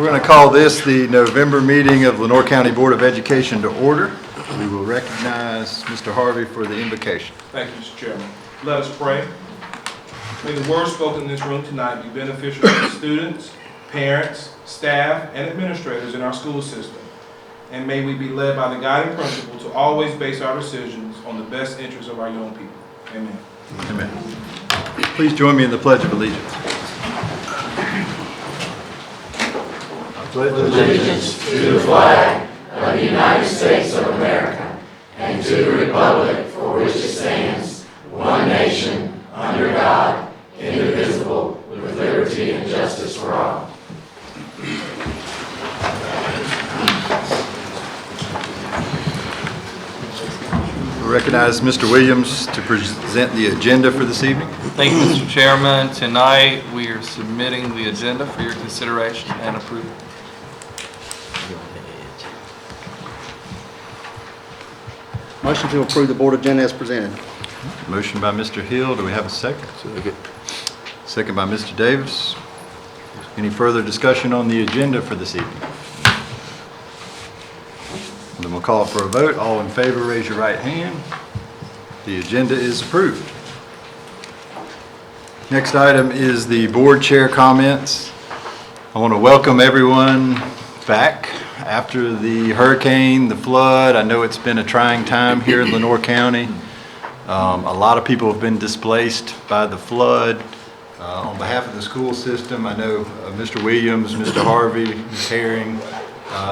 we're going to call this the November meeting of Lenoir County Board of Education to order. We will recognize Mr. Harvey for the invocation. Thank you, Mr. Chairman. Let us pray. May the words spoken in this room tonight be beneficial to students, parents, staff, and administrators in our school system. And may we be led by the guiding principle to always base our decisions on the best interests of our young people. Amen. Amen. Please join me in the Pledge of Allegiance. I pledge allegiance to the flag of the United States of America and to the republic for which it stands, one nation, under God, indivisible, with liberty and justice for all. We recognize Mr. Williams to present the agenda for this evening. Thank you, Mr. Chairman. Tonight we are submitting the agenda for your consideration and approval. Motion to approve the board agenda as presented. Motion by Mr. Hill. Do we have a second? Second by Mr. Davis. Any further discussion on the agenda for this evening? Then we'll call for a vote. All in favor, raise your right hand. The agenda is approved. Next item is the board chair comments. I want to welcome everyone back after the hurricane, the flood. I know it's been a trying time here in Lenoir County. A lot of people have been displaced by the flood. On behalf of the school system, I know Mr. Williams, Mr. Harvey, Ms. Herring,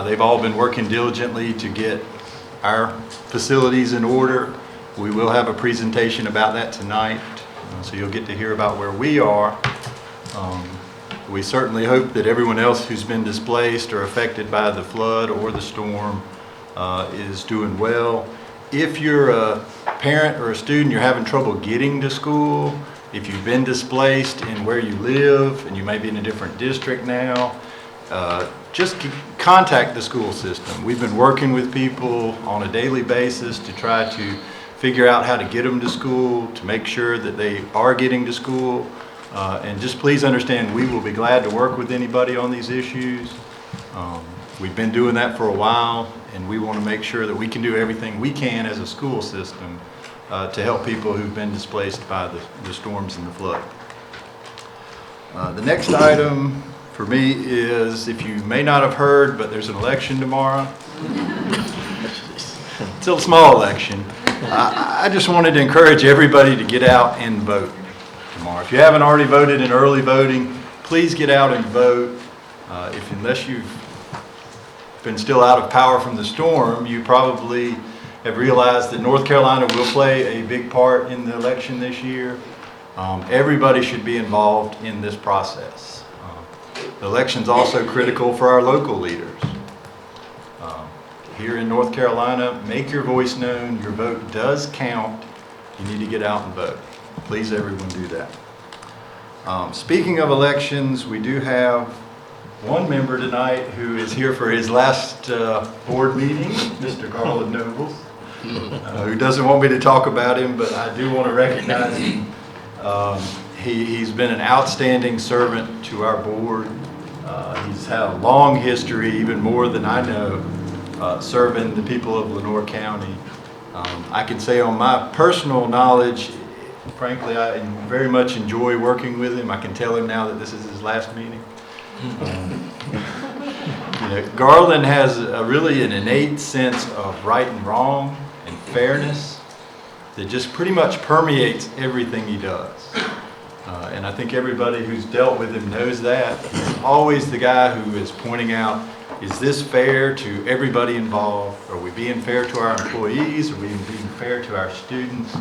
they've all been working diligently to get our facilities in order. We will have a presentation about that tonight, so you'll get to hear about where we are. We certainly hope that everyone else who's been displaced or affected by the flood or the storm is doing well. If you're a parent or a student, you're having trouble getting to school, if you've been displaced in where you live and you may be in a different district now, just contact the school system. We've been working with people on a daily basis to try to figure out how to get them to school, to make sure that they are getting to school. And just please understand, we will be glad to work with anybody on these issues. We've been doing that for a while, and we want to make sure that we can do everything we can as a school system to help people who've been displaced by the storms and the flood. The next item for me is, if you may not have heard, but there's an election tomorrow. It's a small election. I just wanted to encourage everybody to get out and vote tomorrow. If you haven't already voted in early voting, please get out and vote. Unless you've been still out of power from the storm, you probably have realized that North Carolina will play a big part in the election this year. Everybody should be involved in this process. The election's also critical for our local leaders. Here in North Carolina, make your voice known. Your vote does count. You need to get out and vote. Please, everyone, do that. Speaking of elections, we do have one member tonight who is here for his last board meeting, Mr. Garland Nobles, who doesn't want me to talk about him, but I do want to recognize him. He's been an outstanding servant to our board. He's had a long history, even more than I know, serving the people of Lenoir County. I can say on my personal knowledge, frankly, I very much enjoy working with him. I can tell him now that this is his last meeting. Garland has really an innate sense of right and wrong and fairness that just pretty much permeates everything he does. And I think everybody who's dealt with him knows that. He's always the guy who is pointing out, is this fair to everybody involved? Are we being fair to our employees? Are we being fair to our students?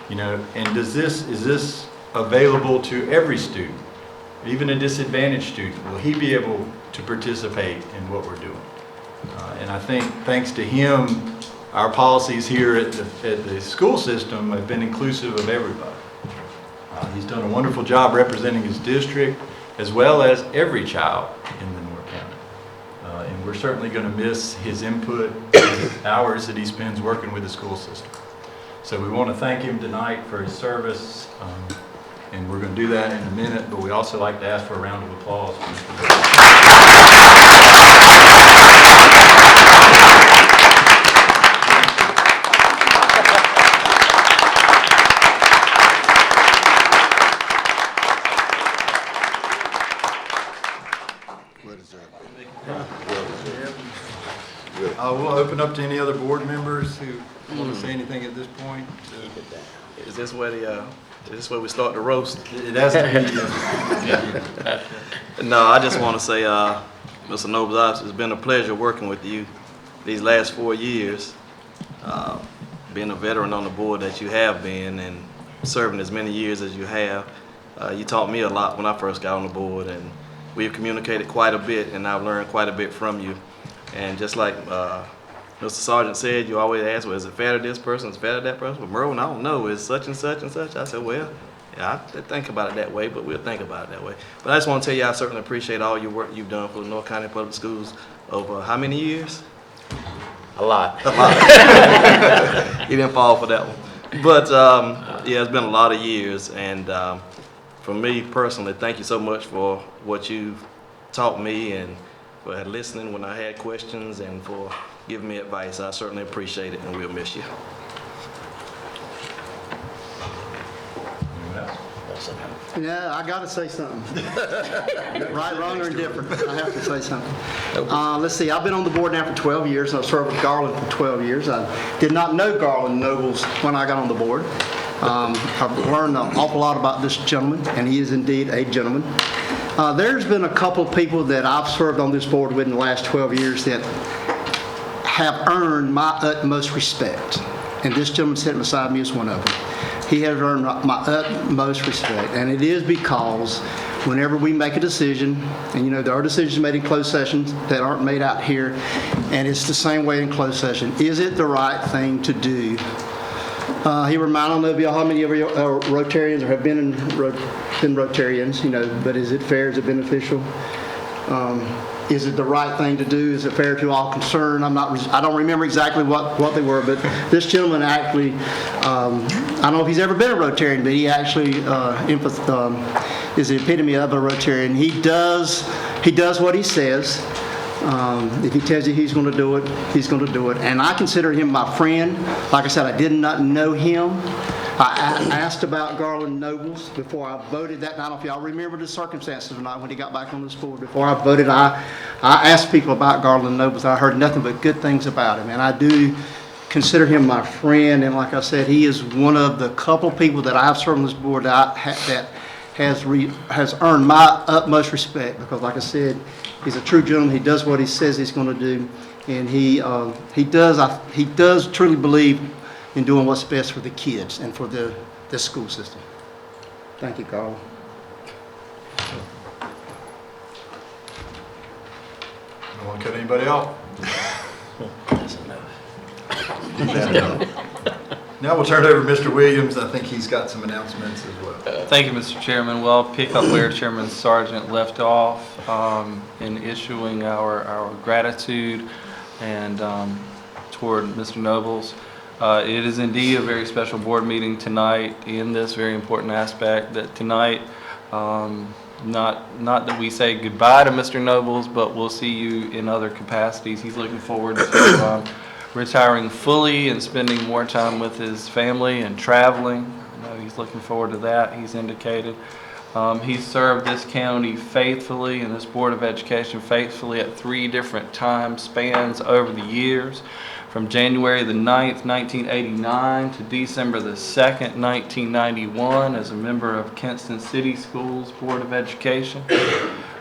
And is this available to every student? Even a disadvantaged student, will he be able to participate in what we're doing? And I think thanks to him, our policies here at the school system have been inclusive of everybody. He's done a wonderful job representing his district as well as every child in Lenoir County. And we're certainly going to miss his input, his hours that he spends working with the school system. So we want to thank him tonight for his service. And we're going to do that in a minute, but we also like to ask for a round of applause for Mr. Davis. We'll open up to any other board members who want to say anything at this point. Is this where we start the roast? It has to be. No, I just want to say, Mr. Nobles, it's been a pleasure working with you these last 4 years. Being a veteran on the board that you have been and serving as many years as you have, you taught me a lot when I first got on the board, and we've communicated quite a bit, and I've learned quite a bit from you. And just like Mr. Sargent said, you always ask, well, is it fair to this person, is it fair to that person? But Merwin, I don't know, is such and such and such? I said, well, yeah, I think about it that way, but we'll think about it that way. But I just want to tell you, I certainly appreciate all your work you've done for the North County Public Schools over how many years? A lot. He didn't fall for that one. But yeah, it's been a lot of years, and for me personally, thank you so much for what you've taught me and for listening when I had questions and for giving me advice. I certainly appreciate it, and we'll miss you. Yeah, I gotta say something. Right, wrong, or indifferent, I have to say something. Let's see, I've been on the board now for 12 years. I've served with Garland for 12 years. I did not know Garland Nobles when I got on the board. I've learned an awful lot about this gentleman, and he is indeed a gentleman. There's been a couple of people that I've served on this board with in the last 12 years that have earned my utmost respect, and this gentleman sitting beside me is one of them. He has earned my utmost respect, and it is because whenever we make a decision, and you know there are decisions made in closed sessions that aren't made out here, and it's the same way in closed session. Is it the right thing to do? He reminded me of how many of you are Rotarians or have been Rotarians, you know, but is it fair? Is it beneficial? Is it the right thing to do? Is it fair to all concerned? I don't remember exactly what they were, but this gentleman actually, I don't know if he's ever been a Rotarian, but he actually is the epitome of a Rotarian. He does what he says. If he tells you he's going to do it, he's going to do it. And I consider him my friend. Like I said, I did not know him. I asked about Garland Nobles before I voted that night. I don't know if y'all remember the circumstances or not when he got back on this board. Before I voted, I asked people about Garland Nobles. I heard nothing but good things about him. And I do consider him my friend. And like I said, he is one of the couple people that I've served on this board that has earned my utmost respect. Because like I said, he's a true gentleman. He does what he says he's going to do. And he does truly believe in doing what's best for the kids and for the school system. Thank you, Carl. Don't want to cut anybody off. Now we'll turn it over to Mr. Williams. I think he's got some announcements as well. Thank you, Mr. Chairman. Well, I'll pick up where Chairman Sargent left off in issuing our gratitude and toward Mr. Nobles. It is indeed a very special board meeting tonight in this very important aspect that tonight, not that we say goodbye to Mr. Nobles, but we'll see you in other capacities. He's looking forward to retiring fully and spending more time with his family and traveling. I know he's looking forward to that, he's indicated. He's served this county faithfully and this Board of Education faithfully at 3 different time spans over the years. From January the 9th, 1989 to December the 2nd, 1991 as a member of Kinston City Schools Board of Education.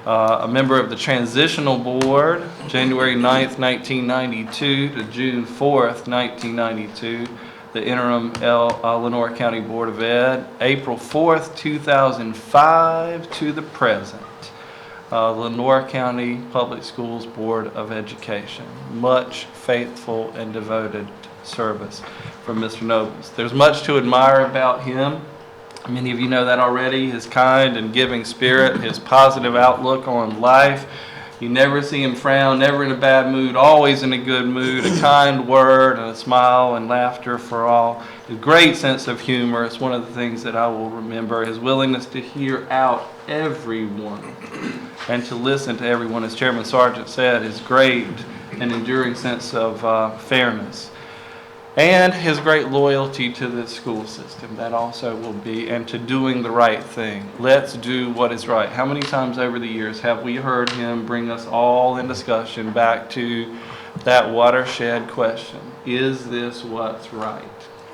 A member of the Transitional Board, January 9th, 1992 to June 4th, 1992. The interim Lenoir County Board of Ed, April 4th, 2005 to the present. Lenoir County Public Schools Board of Education. Much faithful and devoted service from Mr. Nobles. There's much to admire about him. Many of you know that already. His kind and giving spirit, his positive outlook on life. You never see him frown, never in a bad mood, always in a good mood, a kind word and a smile and laughter for all. A great sense of humor. It's one of the things that I will remember. His willingness to hear out everyone and to listen to everyone, as Chairman Sargent said, his great and enduring sense of fairness. and his great loyalty to the school system. That also will be, and to doing the right thing. Let's do what is right. How many times over the years have we heard him bring us all in discussion back to that watershed question? Is this what's right?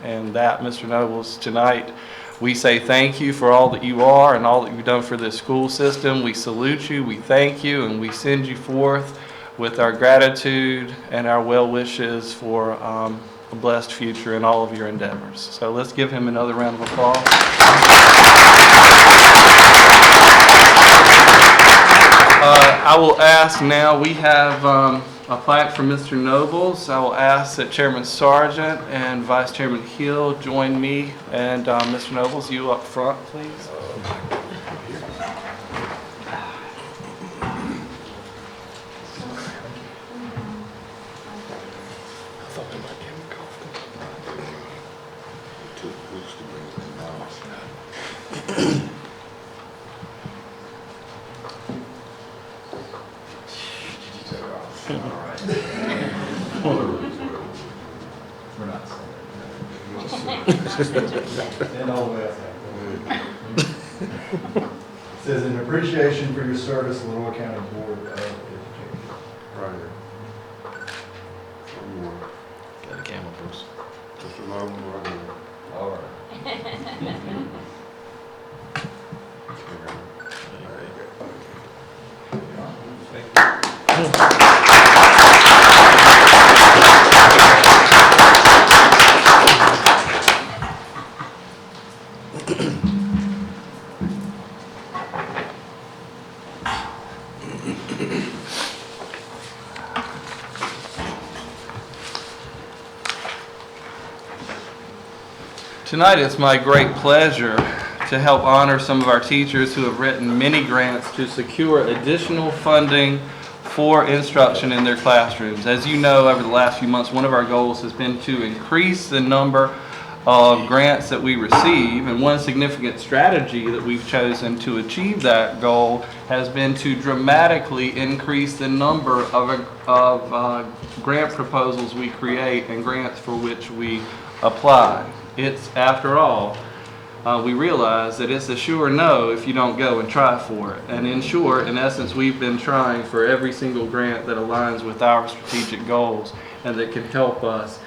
And that, Mr. Nobles, tonight, we say thank you for all that you are and all that you've done for this school system. We salute you, we thank you, and we send you forth with our gratitude and our well wishes for a blessed future in all of your endeavors. So let's give him another round of applause. I will ask now, we have a plaque from Mr. Nobles. I will ask that Chairman Sargent and Vice Chairman Hill join me, and Mr. Nobles, you up front, please. Stand all the way up. It says, in appreciation for your service, Lenore County Board of Education. Right here. One more. Got a camera, Bruce. Just another one right here. All right. Tonight it's my great pleasure to help honor some of our teachers who have written many grants to secure additional funding for instruction in their classrooms. As you know, over the last few months, one of our goals has been to increase the number of grants that we receive, and one significant strategy that we've chosen to achieve that goal has been to dramatically increase the number of grant proposals we create and grants for which we apply. It's, after all, we realize that it's a sure no if you don't go and try for it. And in short, in essence, we've been trying for every single grant that aligns with our strategic goals and that can help us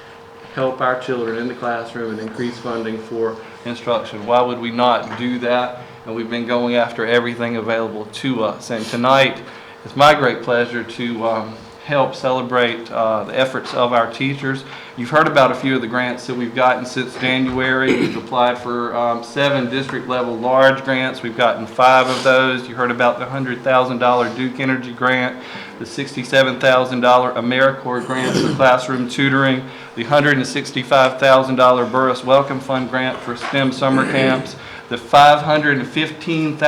help our children in the classroom and increase funding for instruction. Why would we not do that? And we've been going after everything available to us. And tonight, it's my great pleasure to help celebrate the efforts of our teachers. You've heard about a few of the grants that we've gotten since January. We've applied for 7 district-level large grants. We've gotten 5 of those. You heard about the $100,000 Duke Energy grant, the $67,000 AmeriCorps grant for classroom tutoring, the $165,000 Burris Welcome Fund grant for STEM summer camps, the $515,000,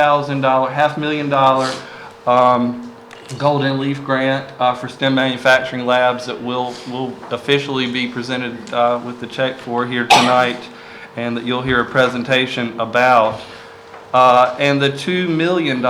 $500,000 Golden Leaf grant for STEM manufacturing labs that will officially be presented with the check for here tonight, and that you'll hear a presentation about. And the $2 million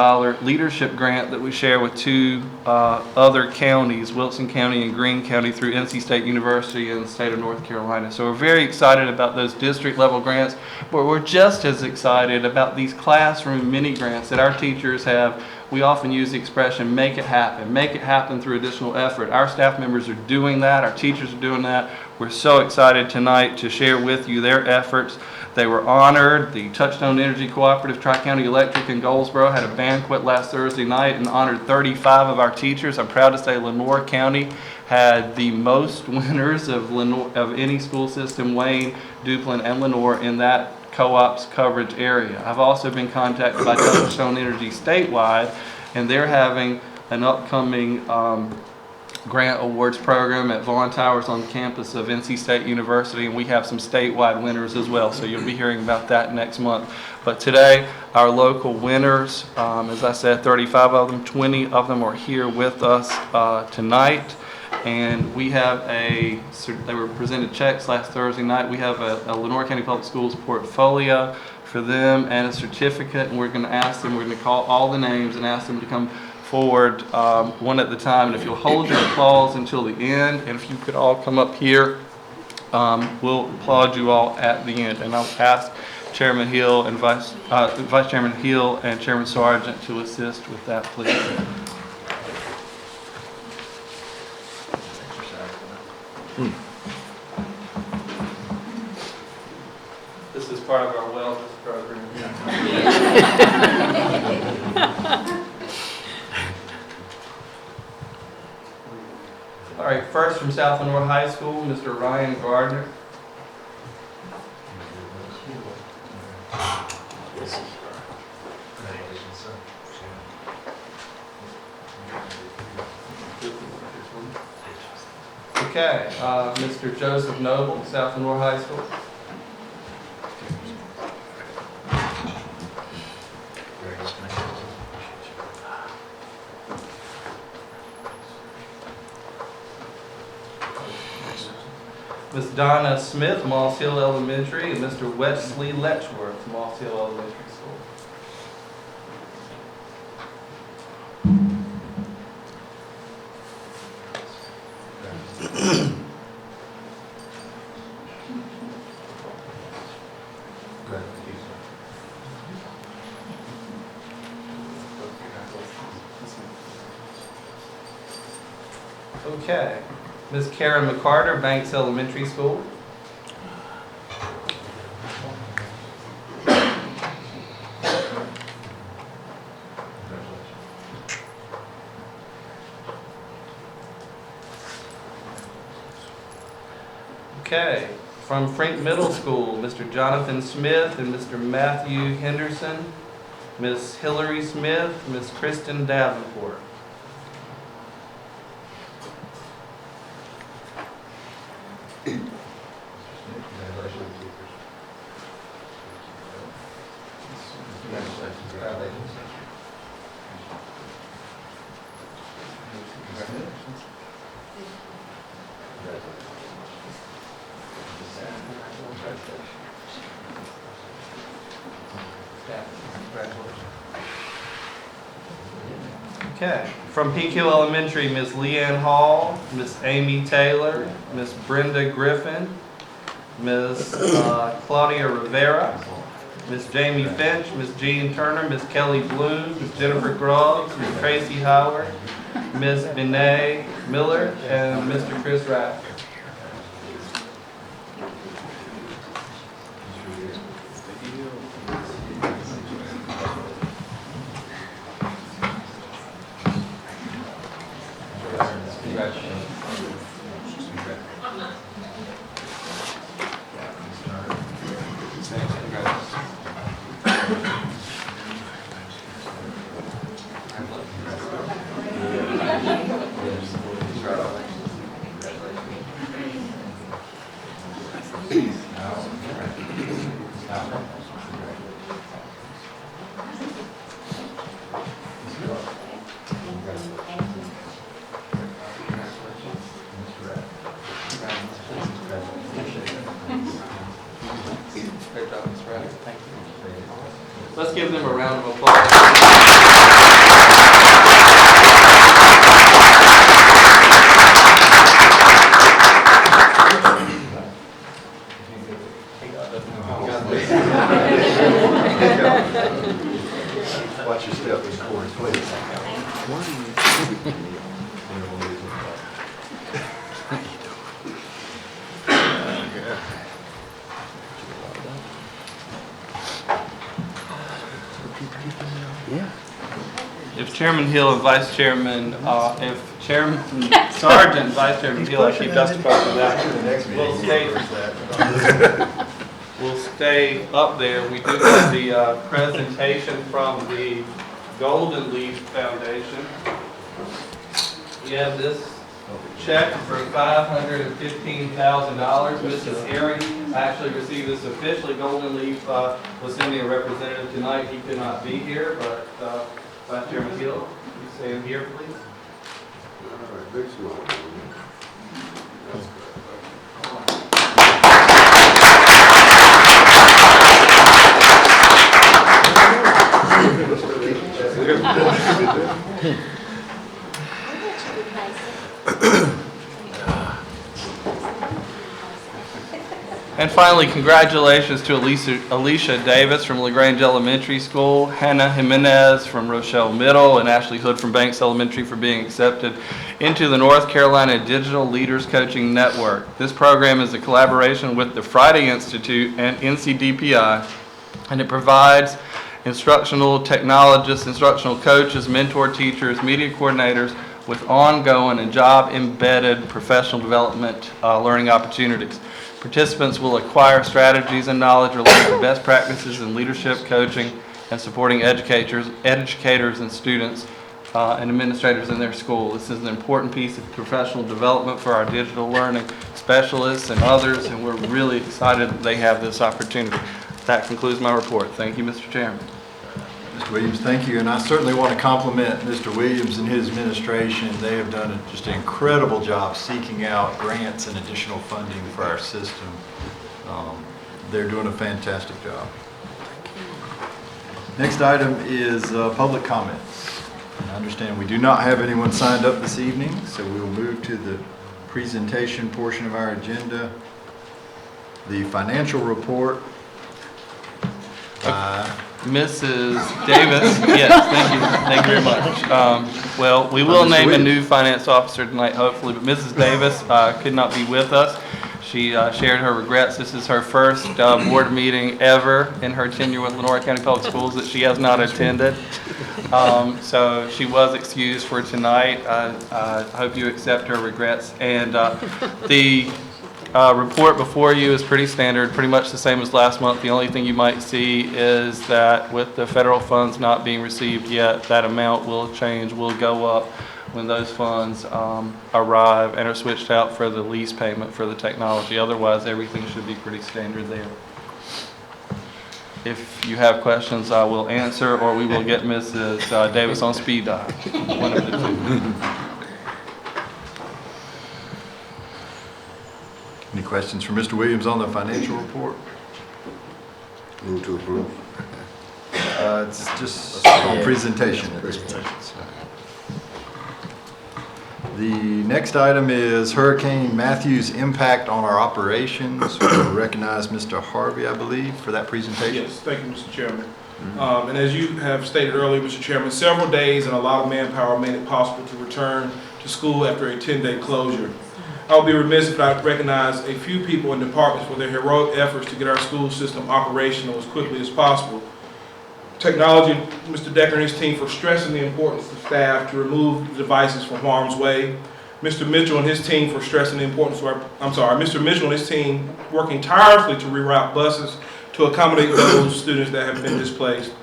leadership grant that we share with 2 other counties, Wilson County and Greene County, through NC State University in the state of North Carolina. So we're very excited about those district level grants, but we're just as excited about these classroom mini grants that our teachers have. We often use the expression, make it happen through additional effort. Our staff members are doing that, our teachers are doing that. We're so excited tonight to share with you their efforts. They were honored. The Touchstone Energy Cooperative, Tri-County Electric in Goldsboro had a banquet last Thursday night and honored 35 of our teachers. I'm proud to say Lenore County had the most winners of any school system, Wayne, Duplin, and Lenore, in that co-op's coverage area. I've also been contacted by Touchstone Energy statewide, and they're having an upcoming grant awards program at Vaughn Towers on the campus of NC State University, and we have some statewide winners as well, so you'll be hearing about that next month. But today, our local winners, as I said, 35 of them, 20 of them are here with us tonight. And we have they were presented checks last Thursday night. We have a Lenore County Public Schools portfolio for them and a certificate, and we're going to call all the names and ask them to come forward one at a time. And if you'll hold your applause until the end, and if you could all come up here We'll applaud you all at the end, and I'll ask Chairman Hill and Vice Chairman Hill and Chairman Sargent to assist with that, please. This is part of our wellness program. All right, first from South Lenore High School, Mr. Ryan Gardner. Okay, Mr. Joseph Noble, South Lenore High School. Ms. Donna Smith, Moss Hill Elementary, and Mr. Wesley Letchworth, Moss Hill Elementary School. Okay. Ms. Karen McCarter, Banks Elementary School. Okay. From Frink Middle School, Mr. Jonathan Smith and Mr. Matthew Henderson, Ms. Hillary Smith, Ms. Kristen Davenport. Okay, from Peak Hill Elementary, Ms. Leanne Hall, Ms. Amy Taylor, Ms. Brenda Griffin, Ms. Claudia Rivera, Ms. Jamie Finch, Ms. Jean Turner, Ms. Kelly Bloom, Ms. Jennifer Groggs, Ms. Tracy Howard, Ms. Benet Miller, and Mr. Chris Rapp. Let's give them a round of applause. Watch your step in court, please. If Chairman Hill and Vice Chairman, if Chairman Sargent and Vice Chairman Hill, I keep justifying that, we'll stay up there. We do have the presentation from the Golden Leaf Foundation. We have this check for $515,000. Mrs. Herring actually received this officially. Golden Leaf was sending a representative tonight. He could not be here, but Vice Chairman Hill, you stand here, please. All right, big smile. That's good. And finally, congratulations to Alicia Davis from LaGrange Elementary School, Hannah Jimenez from Rochelle Middle, and Ashley Hood from Banks Elementary for being accepted into the North Carolina Digital Leaders Coaching Network. This program is a collaboration with the Friday Institute and NCDPI, and it provides instructional technologists, instructional coaches, mentor teachers, media coordinators with ongoing and job-embedded professional development learning opportunities. Participants will acquire strategies and knowledge related to best practices in leadership, coaching, and supporting educators and students and administrators in their school. This is an important piece of professional development for our digital learning specialists and others, and we're really excited that they have this opportunity. That concludes my report. Thank you, Mr. Chairman. Mr. Williams, thank you, and I certainly want to compliment Mr. Williams and his administration. They have done just an incredible job seeking out grants and additional funding for our system. They're doing a fantastic job. Next item is public comments. I understand we do not have anyone signed up this evening, so we will move to the presentation portion of our agenda. The financial report. Mrs. Davis, yes, thank you very much. Well, we will name a new finance officer tonight, hopefully, but Mrs. Davis could not be with us. She shared her regrets. This is her first board meeting ever in her tenure with Lenore County Public Schools that she has not attended. So she was excused for tonight. I hope you accept her regrets. And the report before you is pretty standard, pretty much the same as last month. The only thing you might see is that with the federal funds not being received yet, that amount will change, will go up when those funds arrive and are switched out for the lease payment for the technology. Otherwise, everything should be pretty standard there. If you have questions, I will answer, or we will get Mrs. Davis on speed dial, one of the two. Any questions for Mr. Williams on the financial report? Move to approve. It's just a presentation at this point. The next item is Hurricane Matthew's impact on our operations. We'll recognize Mr. Harvey, I believe, for that presentation. Yes, thank you, Mr. Chairman. And as you have stated earlier, Mr. Chairman, several days and a lot of manpower made it possible to return to school after a 10-day closure. I would be remiss if I recognize a few people and departments for their heroic efforts to get our school system operational as quickly as possible. Technology, Mr. Decker and his team for stressing the importance of staff to remove the devices from harm's way. Mr. Mitchell and his team for stressing the importance of Mr. Mitchell and his team working tirelessly to reroute buses to accommodate those students that have been displaced.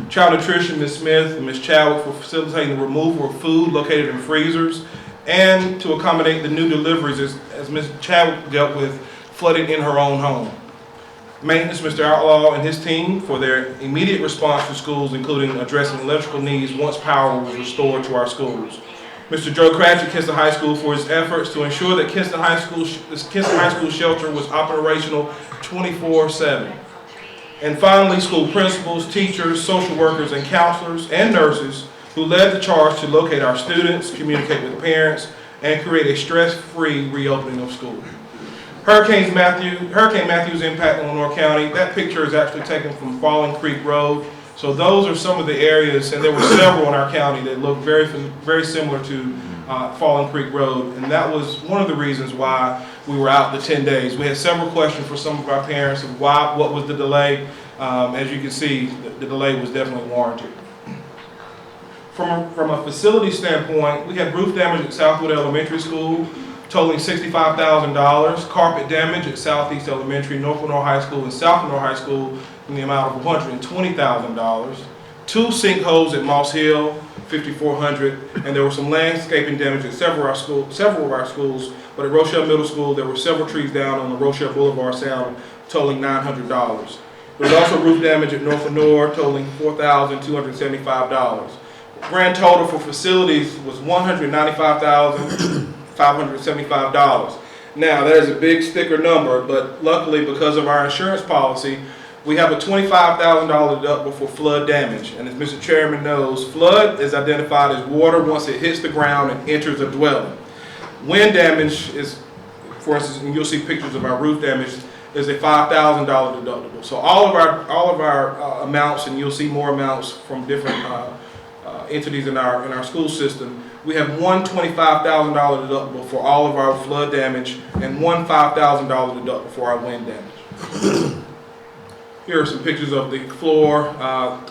Child Nutrition, Ms. Smith and Ms. Chadwick for facilitating the removal of food located in freezers and to accommodate the new deliveries as Ms. Chadwick dealt with flooding in her own home. Maintenance, Mr. Outlaw and his team for their immediate response to schools, including addressing electrical needs once power was restored to our schools. Mr. Joe Cratchit, Kinston High School, for his efforts to ensure that Kinston High School shelter was operational 24/7. And finally, school principals, teachers, social workers, and counselors and nurses who led the charge to locate our students, communicate with parents, and create a stress-free reopening of school. Hurricane Matthew's impact on Lenore County, that picture is actually taken from Falling Creek Road. So those are some of the areas, and there were several in our county that look very similar to Falling Creek Road, and that was one of the reasons why we were out the 10 days. We had several questions for some of our parents of what was the delay. As you can see, the delay was definitely warranted. From a facility standpoint, we had roof damage at Southwood Elementary School, totaling $65,000, carpet damage at Southeast Elementary, North Lenore High School, and South Lenore High School in the amount of $120,000. 2 sinkholes at Moss Hill, $5,400, and there was some landscaping damage at several of our schools, but at Rochelle Middle School, there were several trees down on the Rochelle Boulevard Sound, totaling $900. There was also roof damage at North Lenore, totaling $4,275. Grand total for facilities was $195,575. Now, that is a big sticker number, but luckily because of our insurance policy, we have a $25,000 deductible for flood damage. And as Mr. Chairman knows, flood is identified as water once it hits the ground and enters a dwelling. Wind damage is, for instance, and you'll see pictures of our roof damage, is a $5,000 deductible. So all of our amounts, and you'll see more amounts from different entities in our school system. We have one $25,000 deductible for all of our flood damage and one $5,000 deductible for our wind damage. Here are some pictures of the floor,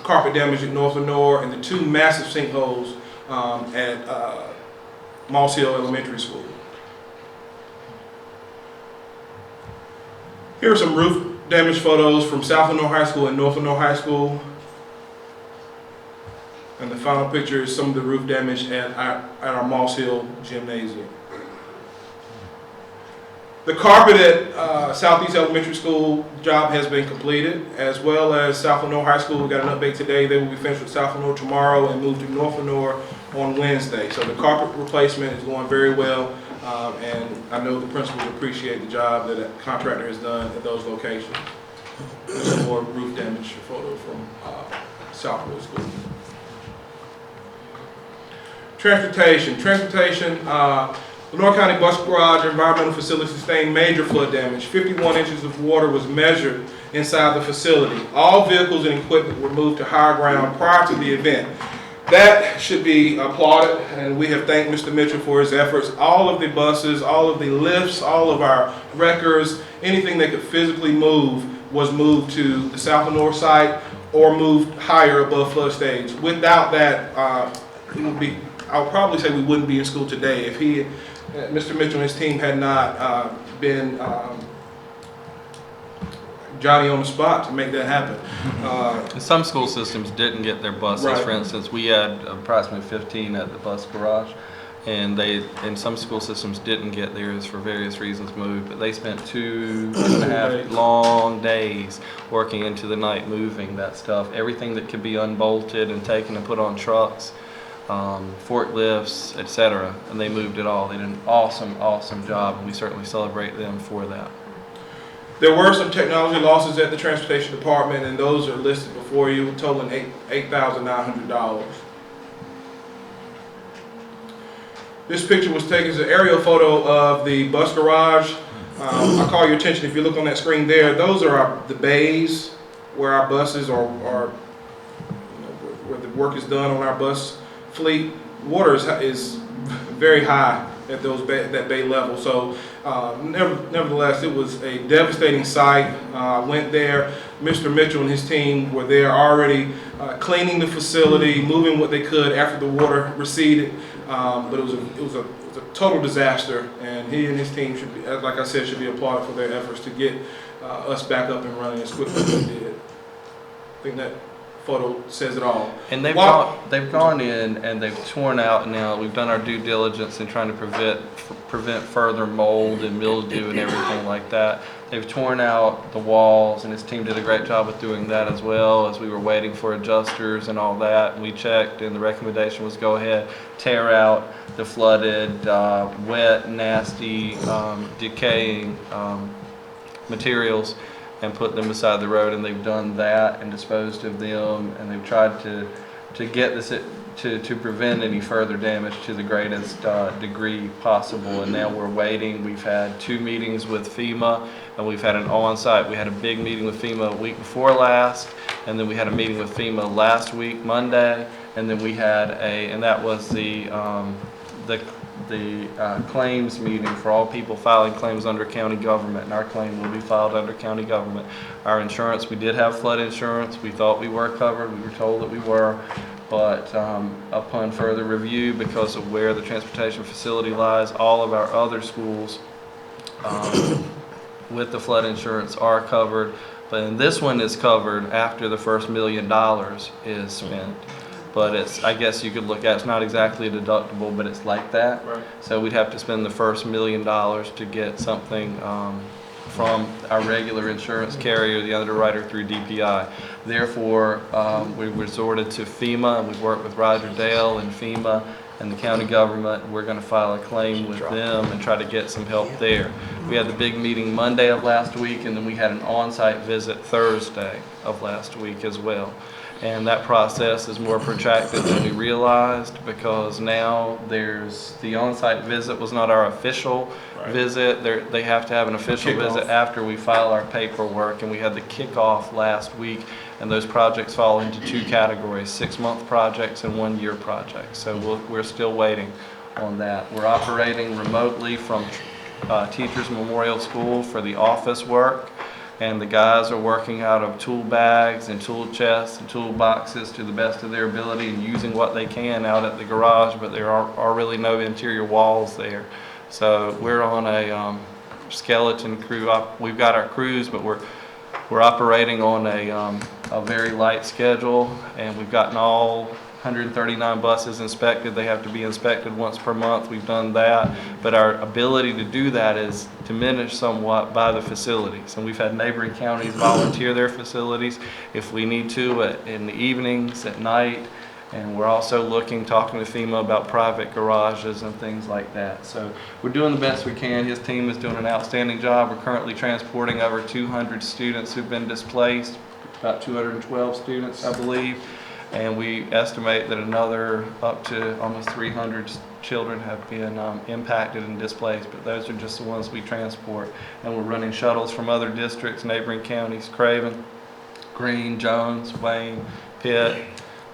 carpet damage at North Lenore, and the two massive sinkholes at Moss Hill Elementary School. Here are some roof damage photos from South Lenore High School and North Lenore High School. And the final picture is some of the roof damage at our Moss Hill Gymnasium. The carpet at Southeast Elementary School job has been completed, as well as South Lenore High School. We got an update today. They will be finished with South Lenore tomorrow and move to North Lenore on Wednesday. So the carpet replacement is going very well, and I know the principals appreciate the job that the contractor has done at those locations. Some more roof damage photo from Southwood School. Transportation, Lenore County Bus Garage Environmental Facility sustained major flood damage. 51 inches of water was measured inside the facility. All vehicles and equipment were moved to higher ground prior to the event. That should be applauded, and we have thanked Mr. Mitchell for his efforts. All of the buses, all of the lifts, all of our wreckers, anything that could physically move was moved to the South Lenore site or moved higher above flood stage. Without that, I'll probably say we wouldn't be in school today if Mr. Mitchell and his team had not been Johnny on the spot to make that happen. Some school systems didn't get their buses. Right. For instance, we had approximately 15 at the bus garage, and some school systems didn't get theirs for various reasons moved, but they spent 2.5 long days working into the night moving that stuff. Everything that could be unbolted and taken and put on trucks, forklifts, etc., and they moved it all. They did an awesome job, and we certainly celebrate them for that. There were some technology losses at the transportation department, and those are listed before you, totaling $8,900. This picture was taken as an aerial photo of the bus garage. I call your attention, if you look on that screen there, those are the bays where our buses are where the work is done on our bus fleet. Water is very high at that bay level. So nevertheless, it was a devastating sight. I went there. Mr. Mitchell and his team were there already cleaning the facility, moving what they could after the water receded. But it was a total disaster, and he and his team should be, like I said, should be applauded for their efforts to get us back up and running as quickly as they did. I think that photo says it all. And they've gone in and they've torn out now. We've done our due diligence in trying to prevent further mold and mildew and everything like that. They've torn out the walls, and his team did a great job with doing that as well. As we were waiting for adjusters and all that, we checked, and the recommendation was go ahead, tear out the flooded, wet, nasty, decaying materials and put them beside the road, and they've done that and disposed of them, and they've tried to get this to prevent any further damage to the greatest degree possible. And now we're waiting. We've had 2 meetings with FEMA, and we've had an on-site. We had a big meeting with FEMA a week before last, and then we had a meeting with FEMA last week, Monday, and then we had and that was the claims meeting for all people filing claims under county government, and our claim will be filed under county government. Our insurance, we did have flood insurance. We thought we were covered. We were told that we were, but upon further review, because of where the transportation facility lies, all of our other schools with the flood insurance are covered, but this one is covered after the first $1 million is spent. But I guess you could look at, it's not exactly a deductible, but it's like that. Right. So we'd have to spend the first $1 million to get something from our regular insurance carrier, the underwriter through DPI. Therefore, we resorted to FEMA, and we've worked with Roger Dale and FEMA and the county government. We're going to file a claim with them and try to get some help there. We had the big meeting Monday of last week, and then we had an on-site visit Thursday of last week as well. And that process is more protracted than we realized, because now there's, the on-site visit was not our official visit. They have to have an official visit after we file our paperwork, and we had the kickoff last week, and those projects fall into two categories: 6-month projects and 1-year projects. So we're still waiting on that. We're operating remotely from Teachers Memorial School for the office work, and the guys are working out of tool bags and tool chests and tool boxes to the best of their ability and using what they can out at the garage, but there are really no interior walls there. So we're on a skeleton crew. We've got our crews, but we're operating on a very light schedule, and we've gotten all 139 buses inspected. They have to be inspected once per month. We've done that, but our ability to do that is diminished somewhat by the facilities, and we've had neighboring counties volunteer their facilities if we need to in the evenings, at night, and we're also talking to FEMA about private garages and things like that. So we're doing the best we can. His team is doing an outstanding job. We're currently transporting over 200 students who've been displaced, about 212 students, I believe. And we estimate that another up to almost 300 children have been impacted and displaced, but those are just the ones we transport. And we're running shuttles from other districts, neighboring counties, Craven, Greene, Jones, Wayne, Pitt,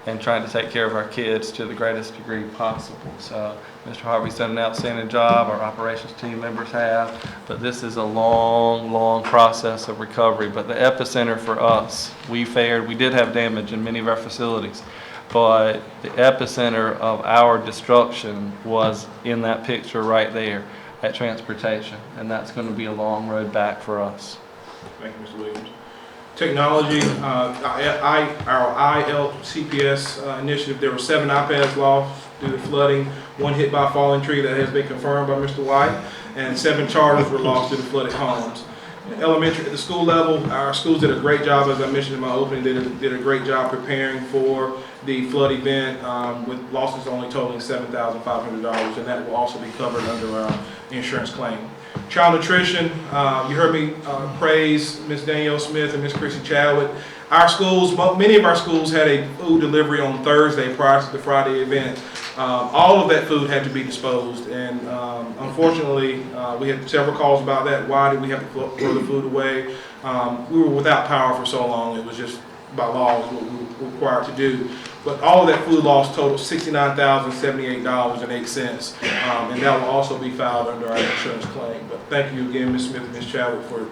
and trying to take care of our kids to the greatest degree possible. So Mr. Harvey's done an outstanding job, our operations team members have, but this is a long, long process of recovery. But the epicenter for us, we did have damage in many of our facilities, but the epicenter of our destruction was in that picture right there at transportation, and that's going to be a long road back for us. Thank you, Mr. Williams. Technology, our ILCPS initiative, there were 7 iPads lost due to flooding, 1 hit by a falling tree that has been confirmed by Mr. White, and 7 charters were lost due to flooded homes. Elementary, at the school level, our schools did a great job, as I mentioned in my opening, did a great job preparing for the flood event, with losses only totaling $7,500, and that will also be covered under our insurance claim. Child nutrition, you heard me praise Ms. Danielle Smith and Ms. Chrissy Chadwick. Our schools, many of our schools had a food delivery on Thursday prior to the Friday event. All of that food had to be disposed, and unfortunately, we had several calls about that. Why did we have to throw the food away? We were without power for so long. It was just by law is what we were required to do. But all of that food loss totaled $69,078.08, and that will also be filed under our insurance claim. But thank you again, Ms. Smith and Ms. Chadwick, for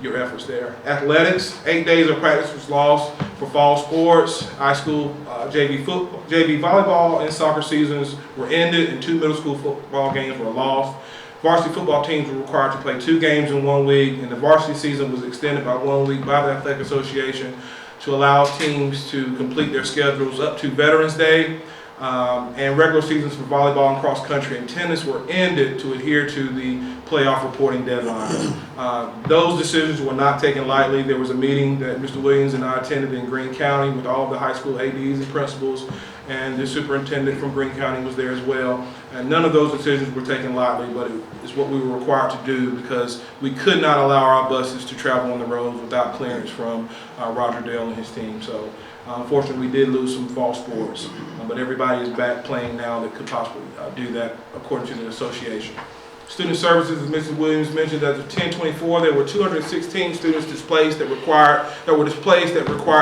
your efforts there. Athletics, 8 days of practice was lost for fall sports. High school JV volleyball and soccer seasons were ended, and 2 middle school football games were lost. Varsity football teams were required to play 2 games in 1 week, and the varsity season was extended by 1 week by the Athletic Association to allow teams to complete their schedules up to Veterans Day, and regular seasons for volleyball and cross country and tennis were ended to adhere to the playoff reporting deadlines. Those decisions were not taken lightly. There was a meeting that Mr. Williams and I attended in Greene County with all of the high school ADs and principals, and the superintendent from Greene County was there as well. And none of those decisions were taken lightly, but it's what we were required to do because we could not allow our buses to travel on the roads without clearance from Roger Dale and his team. So unfortunately, we did lose some fall sports, but everybody is back playing now that could possibly do that according to the association. Student services, as Mrs. Williams mentioned, as of 10/24, there were 216 students displaced that required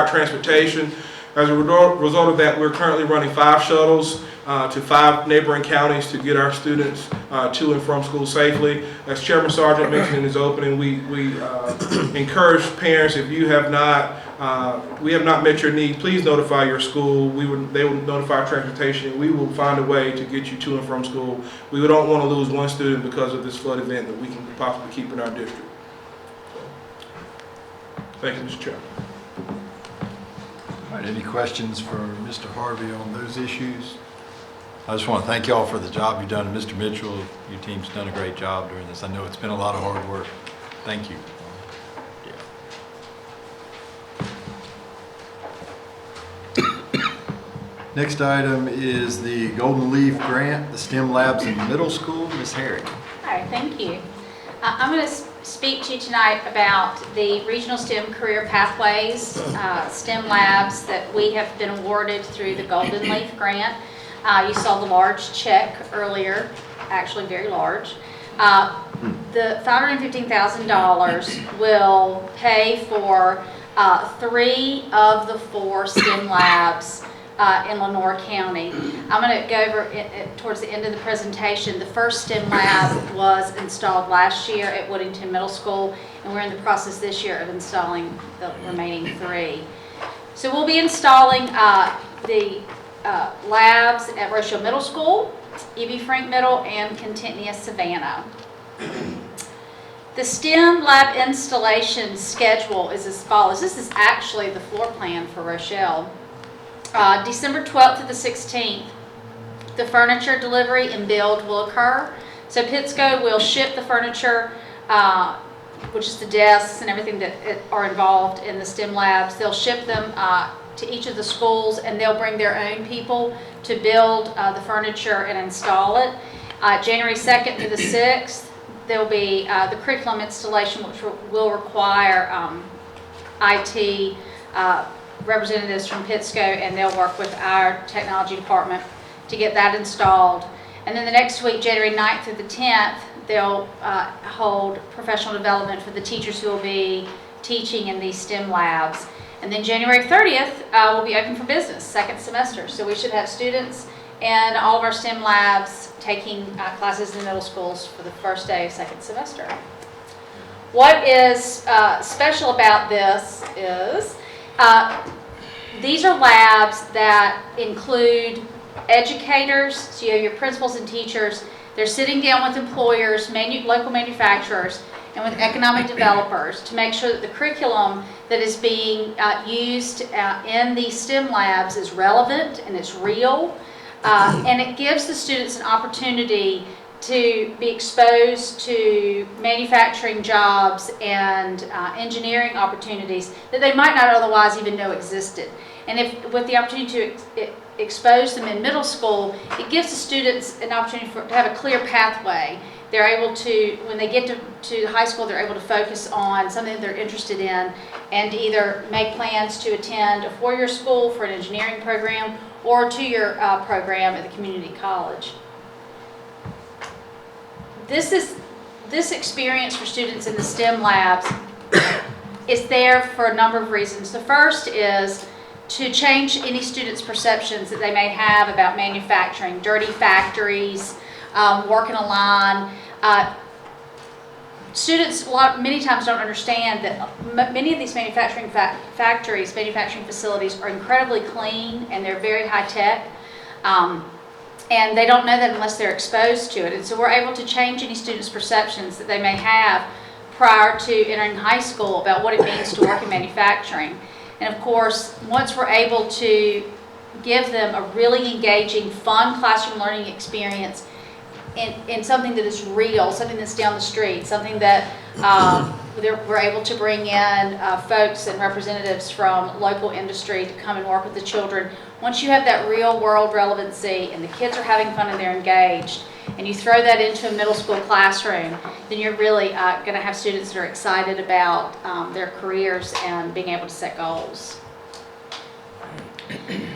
transportation. As a result of that, we're currently running 5 shuttles to 5 neighboring counties to get our students to and from school safely. As Chairman Sargent mentioned in his opening, we encourage parents, if you have not, we have not met your need, please notify your school. They will notify transportation. We will find a way to get you to and from school. We don't want to lose 1 student because of this flood event that we can possibly keep in our district. Thank you, Mr. Chairman. All right, any questions for Mr. Harvey on those issues? I just want to thank y'all for the job you've done. And Mr. Mitchell, your team's done a great job during this. I know it's been a lot of hard work. Thank you. Next item is the Golden Leaf Grant, the STEM Labs in middle school. Ms. Harry. All right, thank you. I'm going to speak to you tonight about the Regional STEM Career Pathways, STEM labs that we have been awarded through the Golden Leaf Grant. You saw the large check earlier, actually very large. The $515,000 will pay for 3 of the 4 STEM labs in Lenoir County. I'm going to go over it towards the end of the presentation. The first STEM lab was installed last year at Woodington Middle School, and we're in the process this year of installing the remaining 3. So we'll be installing the labs at Rochelle Middle School, E.B. Frank Middle, and Contentnia Savannah. The STEM lab installation schedule is as follows. This is actually the floor plan for Rochelle. December 12th to the 16th, the furniture delivery and build will occur. So Pittsco will ship the furniture, which is the desks and everything that are involved in the STEM labs. They'll ship them to each of the schools, and they'll bring their own people to build the furniture and install it. January 2nd to the 6th, there will be the curriculum installation, which will require IT representatives from Pittsco, and they'll work with our technology department to get that installed. And then the next week, January 9th through the 10th, they'll hold professional development for the teachers who will be teaching in these STEM labs. And then January 30th will be open for business, second semester. So we should have students in all of our STEM labs taking classes in middle schools for the first day of second semester. What is special about this is these are labs that include educators, so you have your principals and teachers. They're sitting down with employers, local manufacturers, and with economic developers to make sure that the curriculum that is being used in these STEM labs is relevant and it's real. And it gives the students an opportunity to be exposed to manufacturing jobs and engineering opportunities that they might not otherwise even know existed. And with the opportunity to expose them in middle school, it gives the students an opportunity to have a clear pathway. They're able to, when they get to high school, they're able to focus on something that they're interested in and either make plans to attend a 4-year school for an engineering program or a 2-year program at the community college. This experience for students in the STEM labs is there for a number of reasons. The first is to change any students' perceptions that they may have about manufacturing, dirty factories, working a line. Students many times don't understand that many of these manufacturing factories, manufacturing facilities are incredibly clean and they're very high tech. And they don't know that unless they're exposed to it. And so we're able to change any students' perceptions that they may have prior to entering high school about what it means to work in manufacturing. And of course, once we're able to give them a really engaging, fun classroom learning experience in something that is real, something that's down the street, something that we're able to bring in folks and representatives from local industry to come and work with the children. Once you have that real world relevancy and the kids are having fun and they're engaged, and you throw that into a middle school classroom, then you're really going to have students that are excited about their careers and being able to set goals.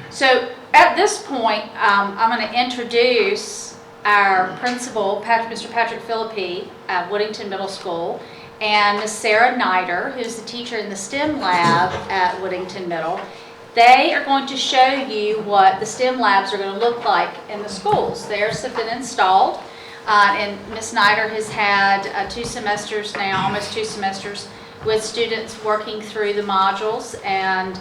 So at this point, I'm going to introduce our principal, Mr. Patrick Philippi at Woodington Middle School, and Ms. Sarah Nider, who's the teacher in the STEM lab at Woodington Middle. They are going to show you what the STEM labs are going to look like in the schools. Theirs have been installed, and Ms. Nider has had 2 semesters now, almost 2 semesters, with students working through the modules, and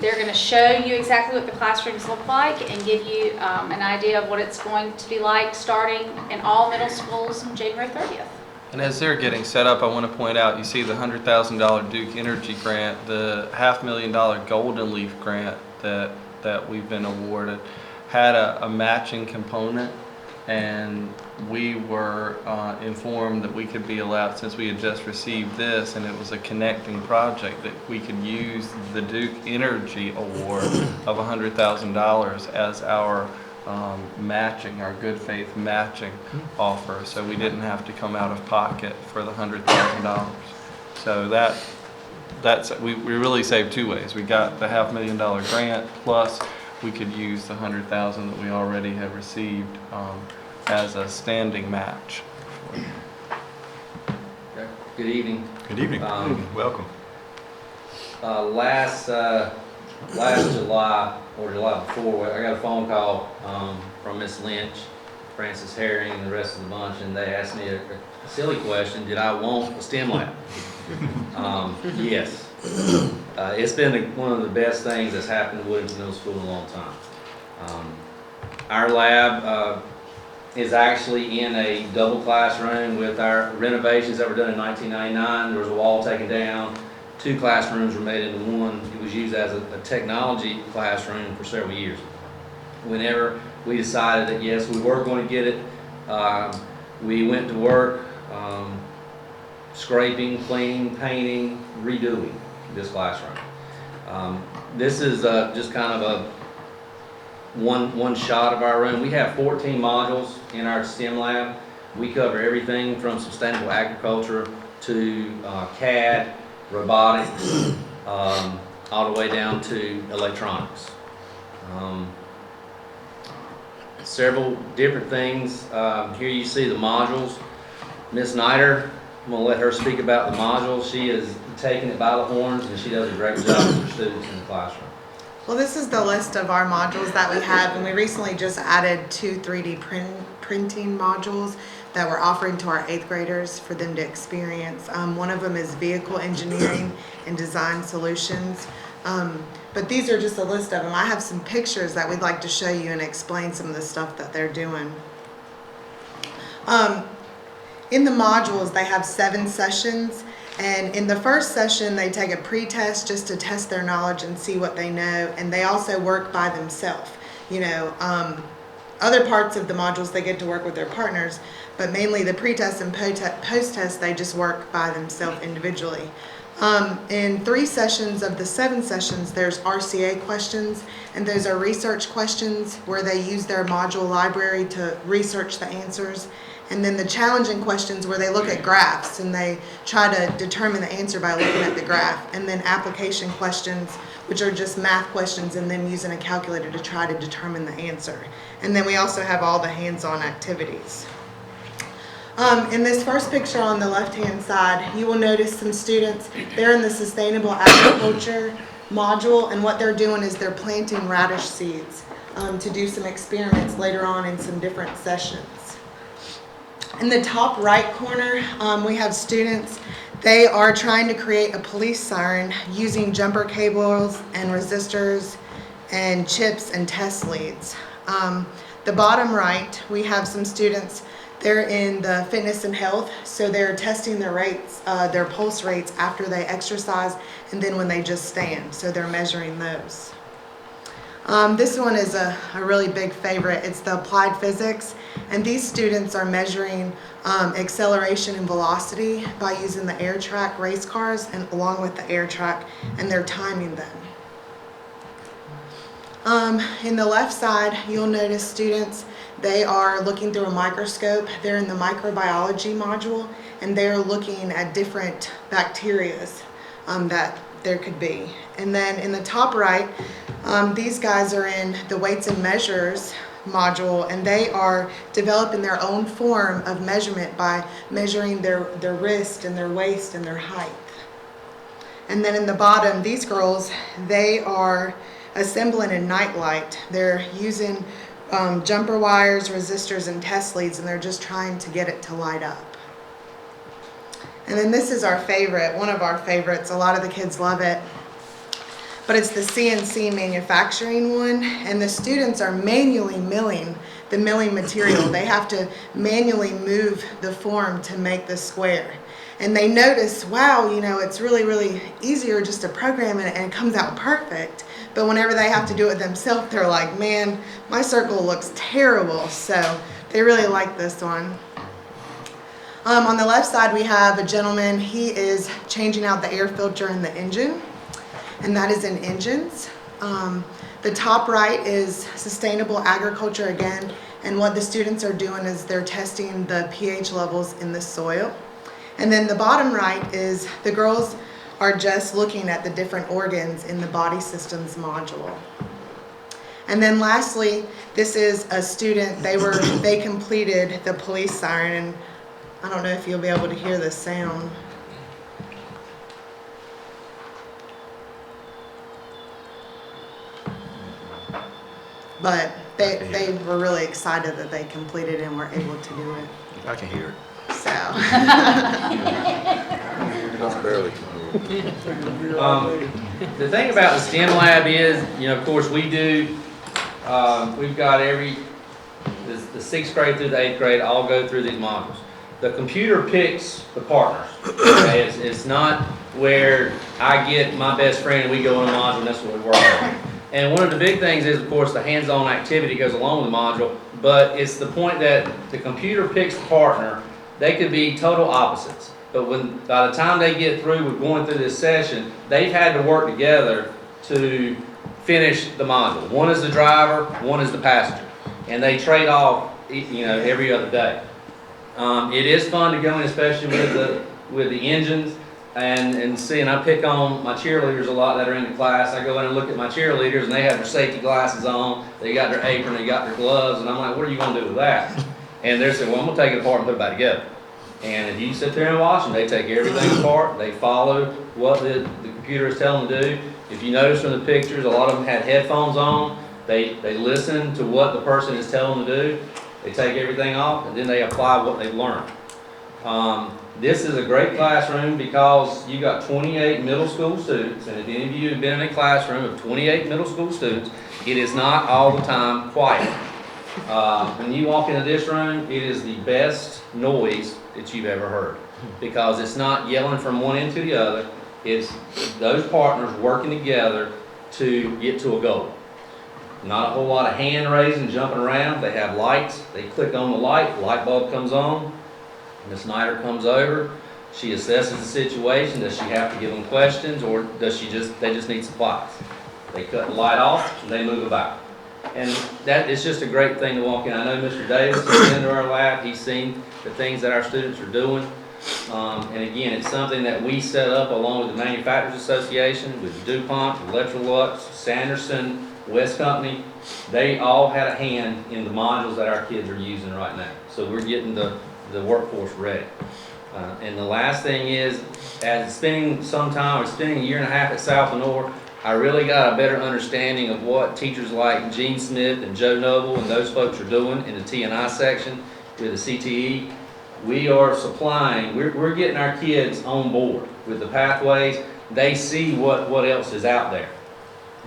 they're going to show you exactly what the classrooms look like and give you an idea of what it's going to be like starting in all middle schools on January 30th. And as they're getting set up, I want to point out, you see the $100,000 Duke Energy grant, the $500,000 Golden Leaf grant that we've been awarded had a matching component, and we were informed that we could be allowed, since we had just received this and it was a connecting project, that we could use the Duke Energy award of $100,000 as our matching, our good faith matching offer, so we didn't have to come out of pocket for the $100,000. So we really saved two ways. We got the $500,000 grant, plus we could use the $100,000 that we already have received as a standing match. Okay. Good evening. Good evening. Welcome. Last July, or July before, I got a phone call from Miss Lynch, Francis Herring, and the rest of the bunch, and they asked me a silly question: did I want a STEM lab? Yes. It's been one of the best things that's happened to Woodington Middle School in a long time. Our lab is actually in a double classroom with our renovations that were done in 1999. There was a wall taken down. 2 classrooms were made into one. It was used as a technology classroom for several years. Whenever we decided that yes, we were going to get it, we went to work scraping, cleaning, painting, redoing this classroom. This is just kind of a one shot of our room. We have 14 modules in our STEM lab. We cover everything from sustainable agriculture to CAD, robotics, all the way down to electronics. Several different things. Here you see the modules. Ms. Snyder, I'm going to let her speak about the modules. She is taking it by the horns, and she does a great job with her students in the classroom. Well, this is the list of our modules that we have, and we recently just added 2 3D printing modules that we're offering to our 8th graders for them to experience. One of them is vehicle engineering and design solutions. But these are just a list of them. I have some pictures that we'd like to show you and explain some of the stuff that they're doing. In the modules, they have 7 sessions. And in the first session, they take a pre-test just to test their knowledge and see what they know. And they also work by themselves. You know, other parts of the modules, they get to work with their partners, but mainly the pre-test and post-test, they just work by themselves individually. In 3 sessions of the 7 sessions, there's RCA questions, and those are research questions where they use their module library to research the answers. And then the challenging questions where they look at graphs and they try to determine the answer by looking at the graph. And then application questions, which are just math questions and then using a calculator to try to determine the answer. And then we also have all the hands-on activities. In this first picture on the left-hand side, you will notice some students, they're in the sustainable agriculture module, and what they're doing is they're planting radish seeds to do some experiments later on in some different sessions. In the top right corner, we have students. They are trying to create a police siren using jumper cables and resistors and chips and test leads. The bottom right, we have some students. They're in the fitness and health, so they're testing their rates, their pulse rates after they exercise and then when they just stand. So they're measuring those. This one is a really big favorite. It's the applied physics, and these students are measuring acceleration and velocity by using the air track race cars and along with the air track, and they're timing them. In the left side, you'll notice students, they are looking through a microscope. They're in the microbiology module, and they're looking at different bacteria that there could be. And then in the top right, these guys are in the weights and measures module, and they are developing their own form of measurement by measuring their wrist and their waist and their height. And then in the bottom, these girls, they are assembling a nightlight. They're using jumper wires, resistors, and test leads, and they're just trying to get it to light up. And then this is our favorite, one of our favorites. A lot of the kids love it. But it's the CNC manufacturing one, and the students are manually milling the milling material. They have to manually move the form to make the square. And they notice, wow, you know, it's really, really easier just to program it and it comes out perfect. But whenever they have to do it themselves, they're like, man, my circle looks terrible. So they really like this one. On the left side, we have a gentleman. He is changing out the air filter in the engine, and that is in engines. The top right is sustainable agriculture again, and what the students are doing is they're testing the pH levels in the soil. And then the bottom right is the girls are just looking at the different organs in the body systems module. And then lastly, this is a student, they completed the police siren, and I don't know if you'll be able to hear the sound. But they were really excited that they completed and were able to do it. I can hear it. So, Barely. The thing about the STEM lab is, of course, we do, we've got the 6th grade through the 8th grade all go through these modules. The computer picks the partners. Okay? It's not where I get my best friend and we go in a module and that's what we work on. And one of the big things is, of course, the hands-on activity goes along with the module, but it's the point that the computer picks the partner. They could be total opposites, but by the time they get through with going through this session, they've had to work together to finish the module. One is the driver, one is the passenger, and they trade off, every other day. It is fun to go in, especially with the engines, and see, and I pick on my cheerleaders a lot that are in the class. I go in and look at my cheerleaders, and they have their safety glasses on, they got their apron, they got their gloves, and I'm like, what are you going to do with that? And they're saying, well, I'm going to take it apart and put it back together. And if you sit there and watch them, they take everything apart, they follow what the computer is telling them to do. If you notice from the pictures, a lot of them had headphones on, they listen to what the person is telling them to do, they take everything off, and then they apply what they've learned. This is a great classroom because you got 28 middle school students, and if any of you have been in a classroom of 28 middle school students, it is not all the time quiet. When you walk into this room, it is the best noise that you've ever heard because it's not yelling from one end to the other. It's those partners working together to get to a goal. Not a whole lot of hand raising, jumping around. They have lights. They click on the light bulb comes on. Ms. Snyder comes over, she assesses the situation. Does she have to give them questions, or does they just need supplies? They cut the light off and they move about. And that is just a great thing to walk in. I know Mr. Davis has been to our lab, he's seen the things that our students are doing. And again, it's something that we set up along with the Manufacturers Association, with DuPont, Electrolux, Sanderson, West Company. They all had a hand in the modules that our kids are using right now. So we're getting the workforce ready. And the last thing is, as spending a year and a half at South Lenore, I really got a better understanding of what teachers like Gene Smith and Joe Noble and those folks are doing in the T&I section with the CTE. We are supplying, we're getting our kids on board with the pathways. They see what else is out there,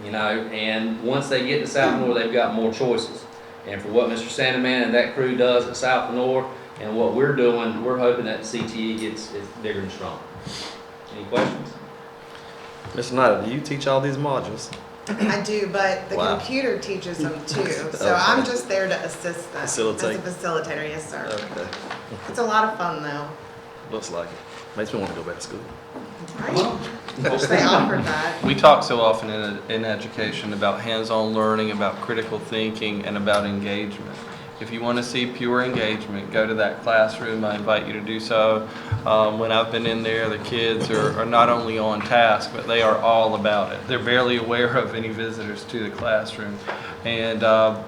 and once they get to South Lenore, they've got more choices. And for what Mr. Sandeman and that crew does at South Lenore, and what we're doing, we're hoping that CTE gets bigger and stronger. Any questions? Mr. Snyder, do you teach all these modules? I do, but the Wow. computer teaches them too. So Okay. I'm just there to assist them. Facilitate. As a facilitator, yes, sir. Okay. It's a lot of fun though. Looks like it. Makes me want to go back to school. Right? Wish they offered that. We talk so often in education about hands-on learning, about critical thinking, and about engagement. If you want to see pure engagement, go to that classroom. I invite you to do so. When I've been in there, the kids are not only on task, but they are all about it. They're barely aware of any visitors to the classroom. And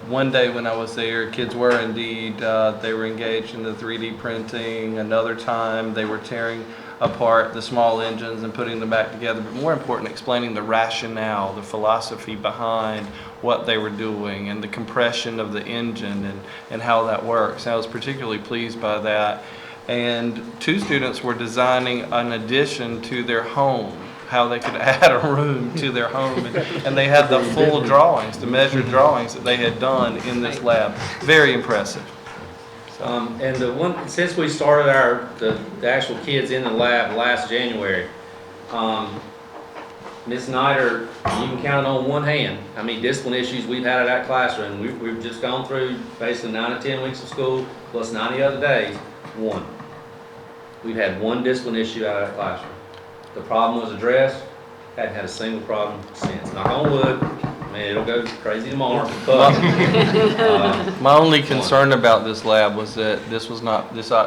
one day when I was there, kids were indeed, they were engaged in the 3D printing. Another time they were tearing apart the small engines and putting them back together, but more important, explaining the rationale, the philosophy behind what they were doing and the compression of the engine and how that works. I was particularly pleased by that. And two students were designing an addition to their home, how they could add a room to their home, and they had the full drawings, the measured drawings that they had done in this lab. Very impressive. And since we started the actual kids in the lab last January, Ms. Snyder, you can count on one hand how many discipline issues we've had at that classroom. We've just gone through basically 9 to 10 weeks of school plus 90 other days, one. We've had one discipline issue out of that classroom. The problem was addressed, hadn't had a single problem since. Knock on wood, It'll go crazy tomorrow, but My only concern about this lab was that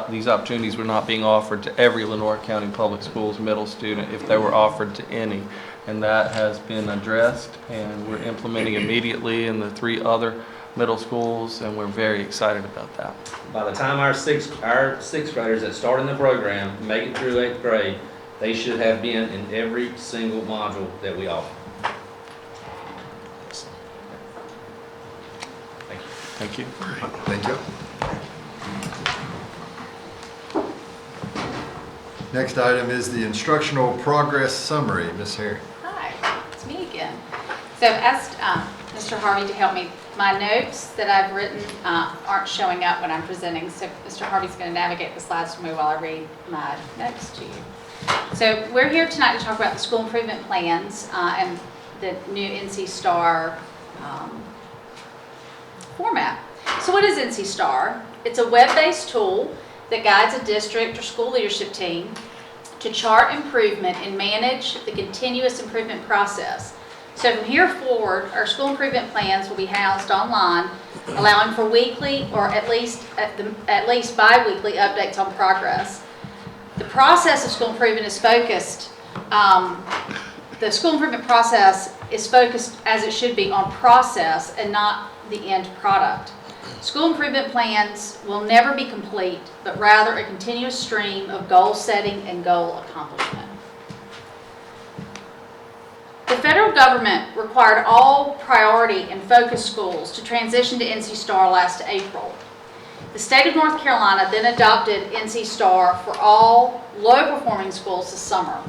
these opportunities were not being offered to every Lenoir County Public Schools middle student if they were offered to any. And that has been addressed, and we're implementing immediately in the 3 other middle schools, and we're very excited about that. by the time our sixth graders that start in the program make it through 8th grade, they should have been in every single module that we offer. Thank you. Thank you. Thank you. Next item is the instructional progress summary. Ms. Herring. Hi, it's me again. So I've asked Mr. Harvey to help me. My notes that I've written aren't showing up when I'm presenting, so Mr. Harvey's going to navigate the slides for me while I read my notes to you. So we're here tonight to talk about the school improvement plans and the new NC STAR format. So what is NC STAR? It's a web-based tool that guides a district or school leadership team to chart improvement and manage the continuous improvement process. So from here forward, our school improvement plans will be housed online, allowing for weekly or at least bi-weekly updates on progress. The process of school improvement is focused, the school improvement process is focused, as it should be, on process and not the end product. School improvement plans will never be complete, but rather a continuous stream of goal setting and goal accomplishment. The federal government required all priority and focus schools to transition to NC STAR last April. The state of North Carolina then adopted NC STAR for all low-performing schools this summer.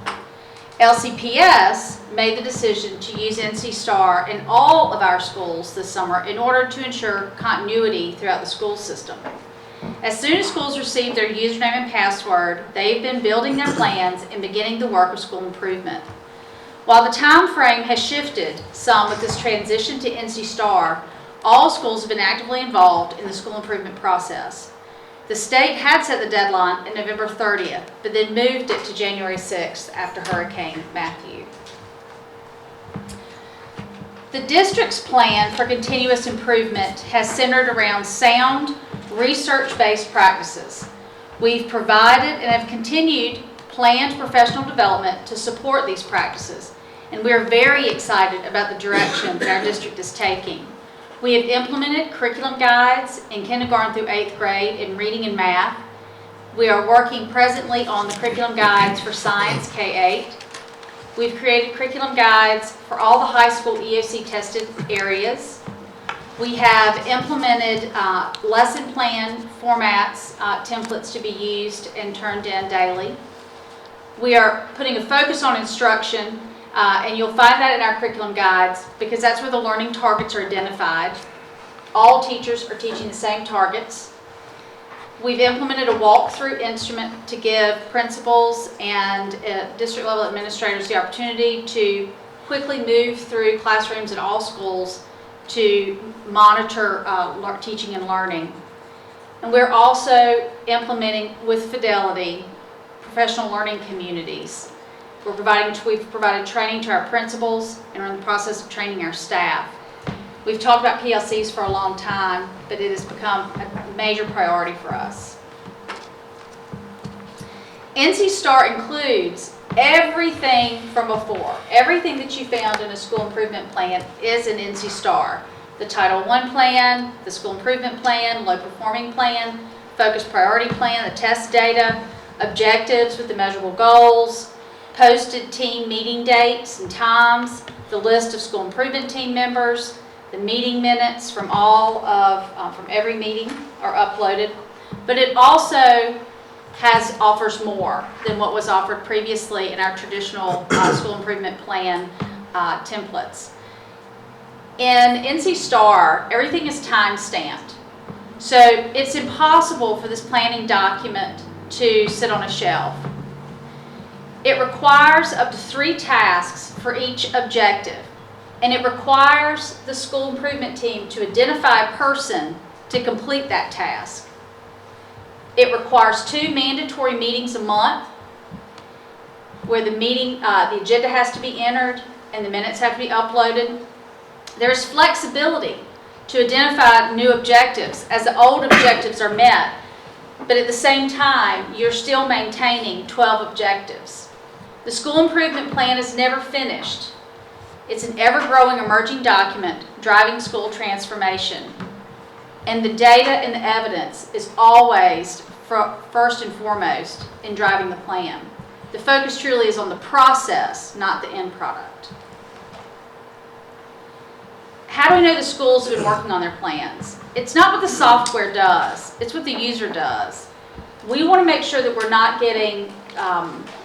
LCPS made the decision to use NC STAR in all of our schools this summer in order to ensure continuity throughout the school system. As soon as schools received their username and password, they've been building their plans and beginning the work of school improvement. While the time frame has shifted some with this transition to NC STAR, all schools have been actively involved in the school improvement process. The state had set the deadline at November 30th, but then moved it to January 6th after Hurricane Matthew. The district's plan for continuous improvement has centered around sound, research-based practices. We've provided and have continued planned professional development to support these practices, and we are very excited about the direction that our district is taking. We have implemented curriculum guides in kindergarten through 8th grade in reading and math. We are working presently on the curriculum guides for science K-8. We've created curriculum guides for all the high school EOC tested areas. We have implemented lesson plan formats, templates to be used and turned in daily. We are putting a focus on instruction, and you'll find that in our curriculum guides because that's where the learning targets are identified. All teachers are teaching the same targets. We've implemented a walkthrough instrument to give principals and district level administrators the opportunity to quickly move through classrooms at all schools to monitor teaching and learning. And we're also implementing with fidelity professional learning communities. We've provided training to our principals and are in the process of training our staff. We've talked about PLCs for a long time, but it has become a major priority for us. NC STAR includes everything from before. Everything that you found in a school improvement plan is in NC STAR. The Title I plan, the school improvement plan, low performing plan, focus priority plan, the test data, objectives with the measurable goals, posted team meeting dates and times, the list of school improvement team members, the meeting minutes from from every meeting are uploaded. But it also offers more than what was offered previously in our traditional school improvement plan templates. In NC STAR, everything is time-stamped. So it's impossible for this planning document to sit on a shelf. It requires up to 3 tasks for each objective, and it requires the school improvement team to identify a person to complete that task. It requires 2 mandatory meetings a month where the agenda has to be entered and the minutes have to be uploaded. There's flexibility to identify new objectives as the old objectives are met, but at the same time, you're still maintaining 12 objectives. The school improvement plan is never finished. It's an ever-growing emerging document driving school transformation. And the data and the evidence is always first and foremost in driving the plan. The focus truly is on the process, not the end product. How do we know the schools have been working on their plans? It's not what the software does, it's what the user does. We want to make sure that we're not getting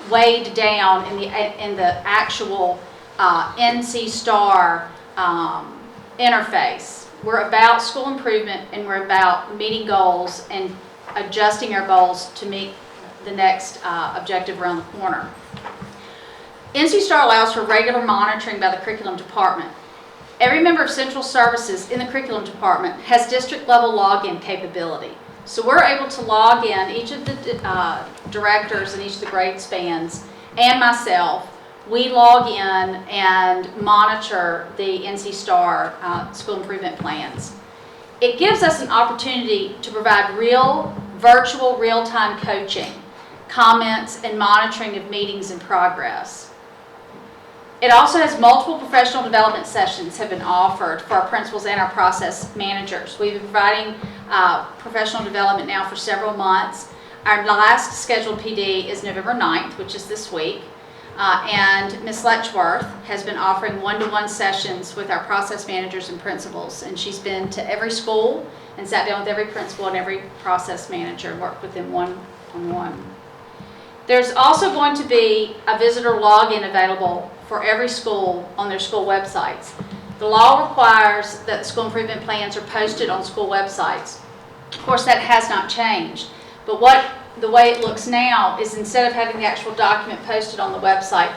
weighed down in the actual NC STAR interface. We're about school improvement, and we're about meeting goals and adjusting our goals to meet the next objective around the corner. NC STAR allows for regular monitoring by the curriculum department. Every member of central services in the curriculum department has district level login capability. So we're able to log in, each of the directors in each of the grade spans and myself, we log in and monitor the NC STAR school improvement plans. It gives us an opportunity to provide virtual real-time coaching, comments, and monitoring of meetings in progress. It also has multiple professional development sessions have been offered for our principals and our process managers. We've been providing professional development now for several months. Our last scheduled PD is November 9th, which is this week. And Ms. Letchworth has been offering one-to-one sessions with our process managers and principals. And she's been to every school and sat down with every principal and every process manager and worked with them one-on-one. There's also going to be a visitor login available for every school on their school websites. The law requires that the school improvement plans are posted on school websites. Of course, that has not changed. But the way it looks now is instead of having the actual document posted on the website,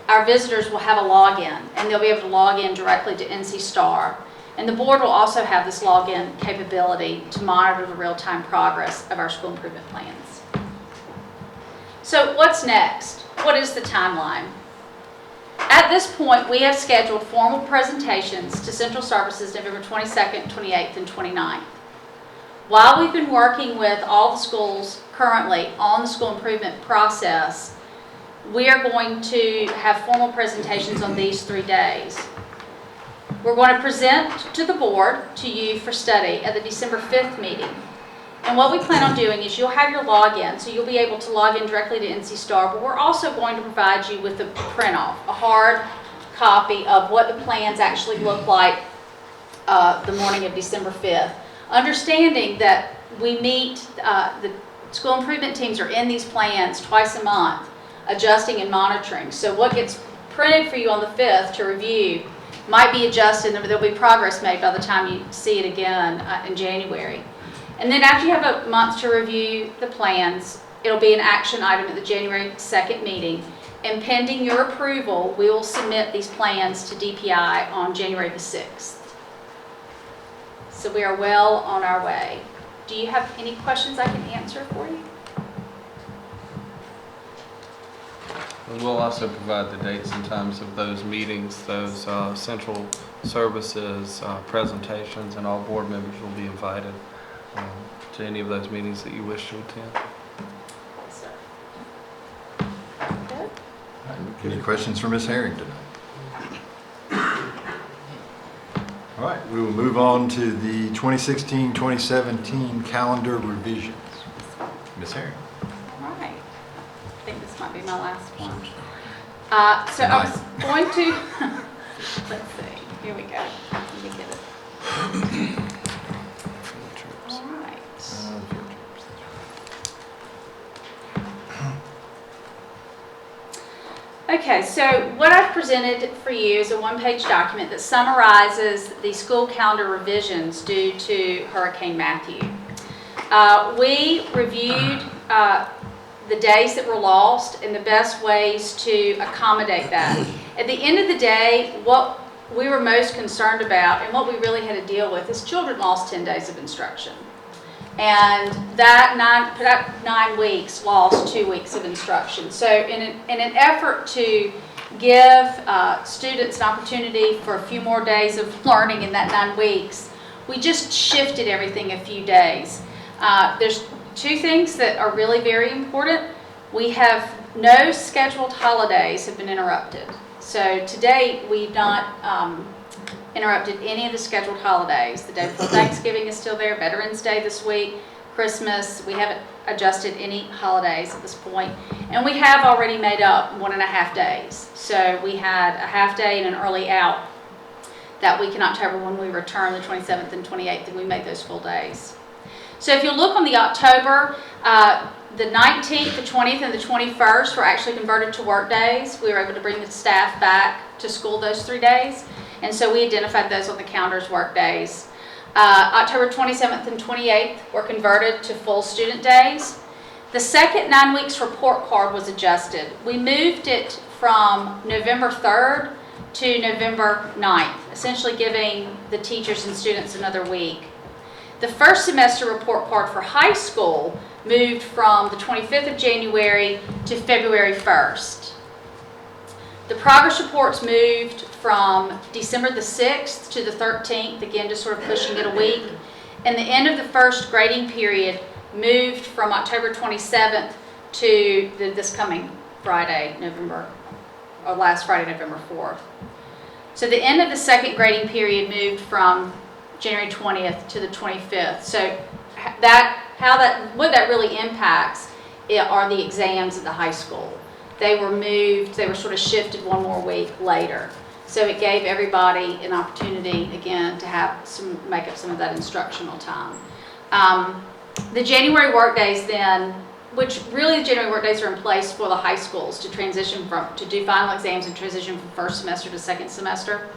our visitors will have a login, and they'll be able to log in directly to NC STAR. And the board will also have this login capability to monitor the real-time progress of our school improvement plans. So what's next? What is the timeline? At this point, we have scheduled formal presentations to Central Services November 22nd, 28th, and 29th. While we've been working with all the schools currently on the school improvement process, we are going to have formal presentations on these 3 days. We're going to present to the board, to you for study at the December 5th meeting. And what we plan on doing is you'll have your login, so you'll be able to log in directly to NC STAR, but we're also going to provide you with a print-off, a hard copy of what the plans actually look like the morning of December 5th. Understanding that we meet, the school improvement teams are in these plans twice a month, adjusting and monitoring. So what gets printed for you on the 5th to review might be adjusted, and there'll be progress made by the time you see it again in January. And then after you have a month to review the plans, it'll be an action item at the January 2nd meeting. And pending your approval, we will submit these plans to DPI on January the 6th. So we are well on our way. Do you have any questions I can answer for you? And we'll also provide the dates and times of those meetings, those central services, presentations, and all board members will be invited to any of those meetings that you wish to attend. Yes, sir. Good. Any questions for Ms. Harrington? All right, we will move on to the 2016-2017 calendar revisions. Ms. Harrington. All right. I think this might be my last one. So I was going to, let's see, here we go. Let me get it. All right. Okay, so what I've presented for you is a one-page document that summarizes the school calendar revisions due to Hurricane Matthew. We reviewed the days that were lost and the best ways to accommodate that. At the end of the day, what we were most concerned about and what we really had to deal with is children lost 10 days of instruction. And that 9 weeks lost 2 weeks of instruction. So in an effort to give students an opportunity for a few more days of learning in that 9 weeks, we just shifted everything a few days. There's two things that are really very important. We have no scheduled holidays have been interrupted. So to date, we've not interrupted any of the scheduled holidays. The day before Thanksgiving is still there, Veterans Day this week, Christmas. We haven't adjusted any holidays at this point. And we have already made up 1.5 days. So we had a half day and an early out that week in October when we return the 27th and 28th, and we made those full days. So if you look on the October, the 19th, the 20th, and the 21st were actually converted to work days. We were able to bring the staff back to school those 3 days. And so we identified those on the calendar as work days. October 27th and 28th were converted to full student days. The second 9 weeks report card was adjusted. We moved it from November 3rd to November 9th, essentially giving the teachers and students another week. The first semester report card for high school moved from the 25th of January to February 1st. The progress reports moved from December the 6th to the 13th, again just sort of pushing it a week. And the end of the first grading period moved from October 27th to this coming Friday, last Friday, November 4th. So the end of the second grading period moved from January 20th to the 25th. So what that really impacts are the exams at the high school. They were moved, they were sort of shifted one more week later. So it gave everybody an opportunity, again, to make up some of that instructional time. The January workdays then, which really the January workdays are in place for the high schools to do final exams and transition from first semester to second semester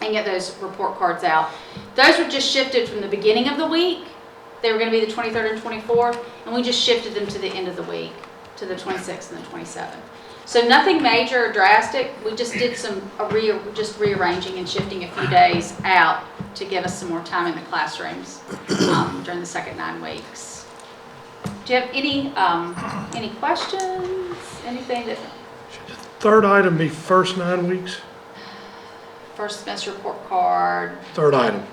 and get those report cards out. Those were just shifted from the beginning of the week. They were going to be the 23rd and 24th, and we just shifted them to the end of the week, to the 26th and the 27th. So nothing major or drastic. We just did just rearranging and shifting a few days out to give us some more time in the classrooms during the second 9 weeks. Do you have any questions? Anything that? Third item be first 9 weeks? First semester report card. Third item.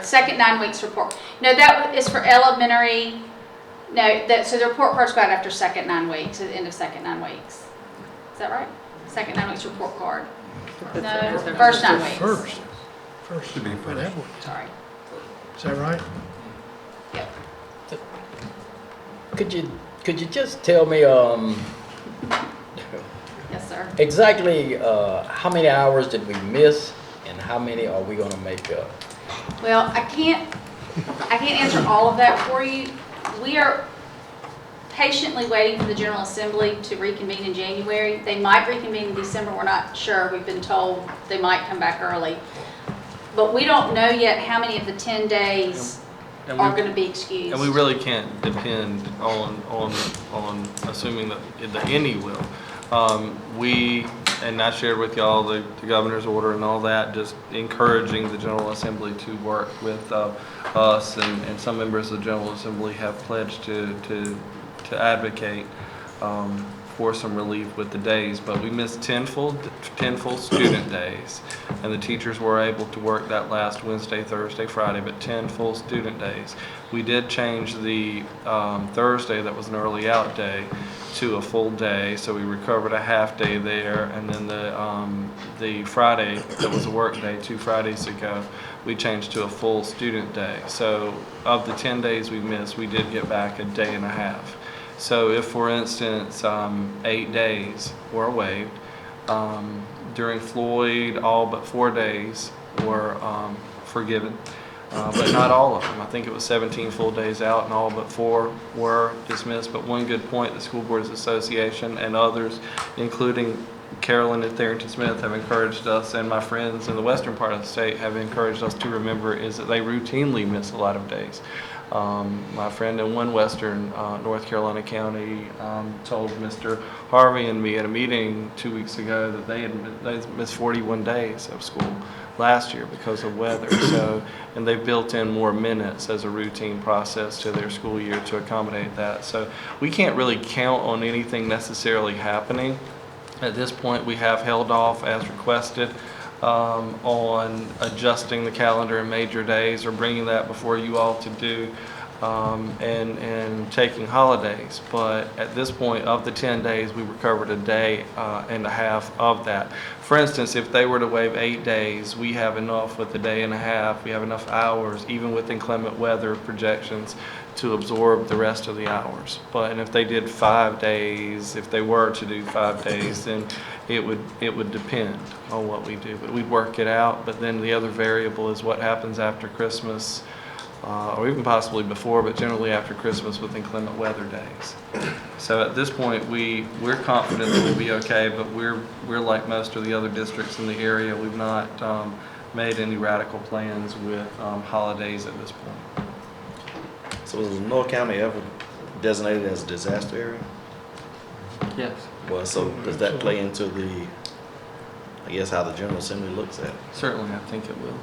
Second 9 weeks report. No, that is for elementary. No, so the report cards go out after second 9 weeks, at the end of second 9 weeks. Is that right? Second 9 weeks report card. No, first 9 weeks. First to be first. Sorry. Is that right? Yep. Could you just tell me Yes, sir. exactly how many hours did we miss and how many are we going to make up? Well, I can't answer all of that for you. We are patiently waiting for the General Assembly to reconvene in January. They might reconvene in December. We're not sure. We've been told they might come back early. But we don't know yet how many of the 10 days are going to be excused. And we really can't depend on assuming that any will. And I shared with y'all the governor's order and all that, just encouraging the General Assembly to work with us, and some members of the General Assembly have pledged to advocate for some relief with the days. But we missed 10 full student days, and the teachers were able to work that last Wednesday, Thursday, Friday, but 10 full student days. We did change the Thursday, that was an early out day, to a full day, so we recovered a half day there, and then the Friday that was a work day 2 Fridays ago, we changed to a full student day. So of the 10 days we missed, we did get back a day and a half. So if, for instance, 8 days were waived, during Floyd, all but 4 days were forgiven. But not all of them. I think it was 17 full days out and all but 4 were dismissed. But one good point, the School Boards Association and others, including Carolyn and Tharrington Smith, have encouraged us, and my friends in the western part of the state have encouraged us to remember, is that they routinely miss a lot of days. My friend in one western North Carolina county told Mr. Harvey and me at a meeting 2 weeks ago that they missed 41 days of school last year because of weather. So, and they've built in more minutes as a routine process to their school year to accommodate that. So we can't really count on anything necessarily happening. At this point, we have held off as requested on adjusting the calendar in major days or bringing that before you all to do and taking holidays. But at this point, of the 10 days, we recovered a day and a half of that. For instance, if they were to waive 8 days, we have enough with a day and a half. We have enough hours, even with inclement weather projections, to absorb the rest of the hours. And if they did 5 days, if they were to do 5 days, then it would depend on what we do. But we'd work it out. But then the other variable is what happens after Christmas, or even possibly before, but generally after Christmas with inclement weather days. So at this point, we're confident that we'll be okay, but we're like most of the other districts in the area. We've not made any radical plans with holidays at this point. So was Lenore County ever designated as a disaster area? Yes. Well, so does that play into the, I guess, how the General Assembly looks at it? Certainly, I think it will.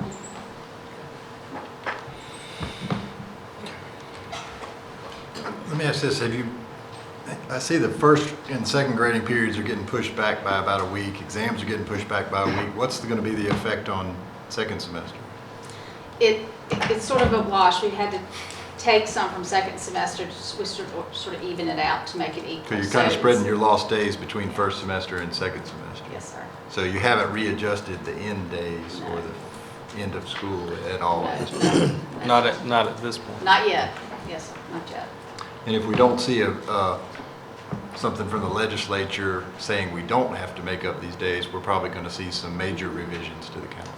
Let me ask this, I see the first and second grading periods are getting pushed back by about a week, exams are getting pushed back by a week. What's going to be the effect on second semester? It's sort of a wash. We had to take some from second semester, we sort of even it out to make it equal. So you're kind of spreading your lost days between first semester and second semester. Yes, sir. So you haven't readjusted the end days or the end of school at all? Not at this point. Not yet. Yes, sir. Not yet. And if we don't see something from the legislature saying we don't have to make up these days, we're probably going to see some major revisions to the calendar.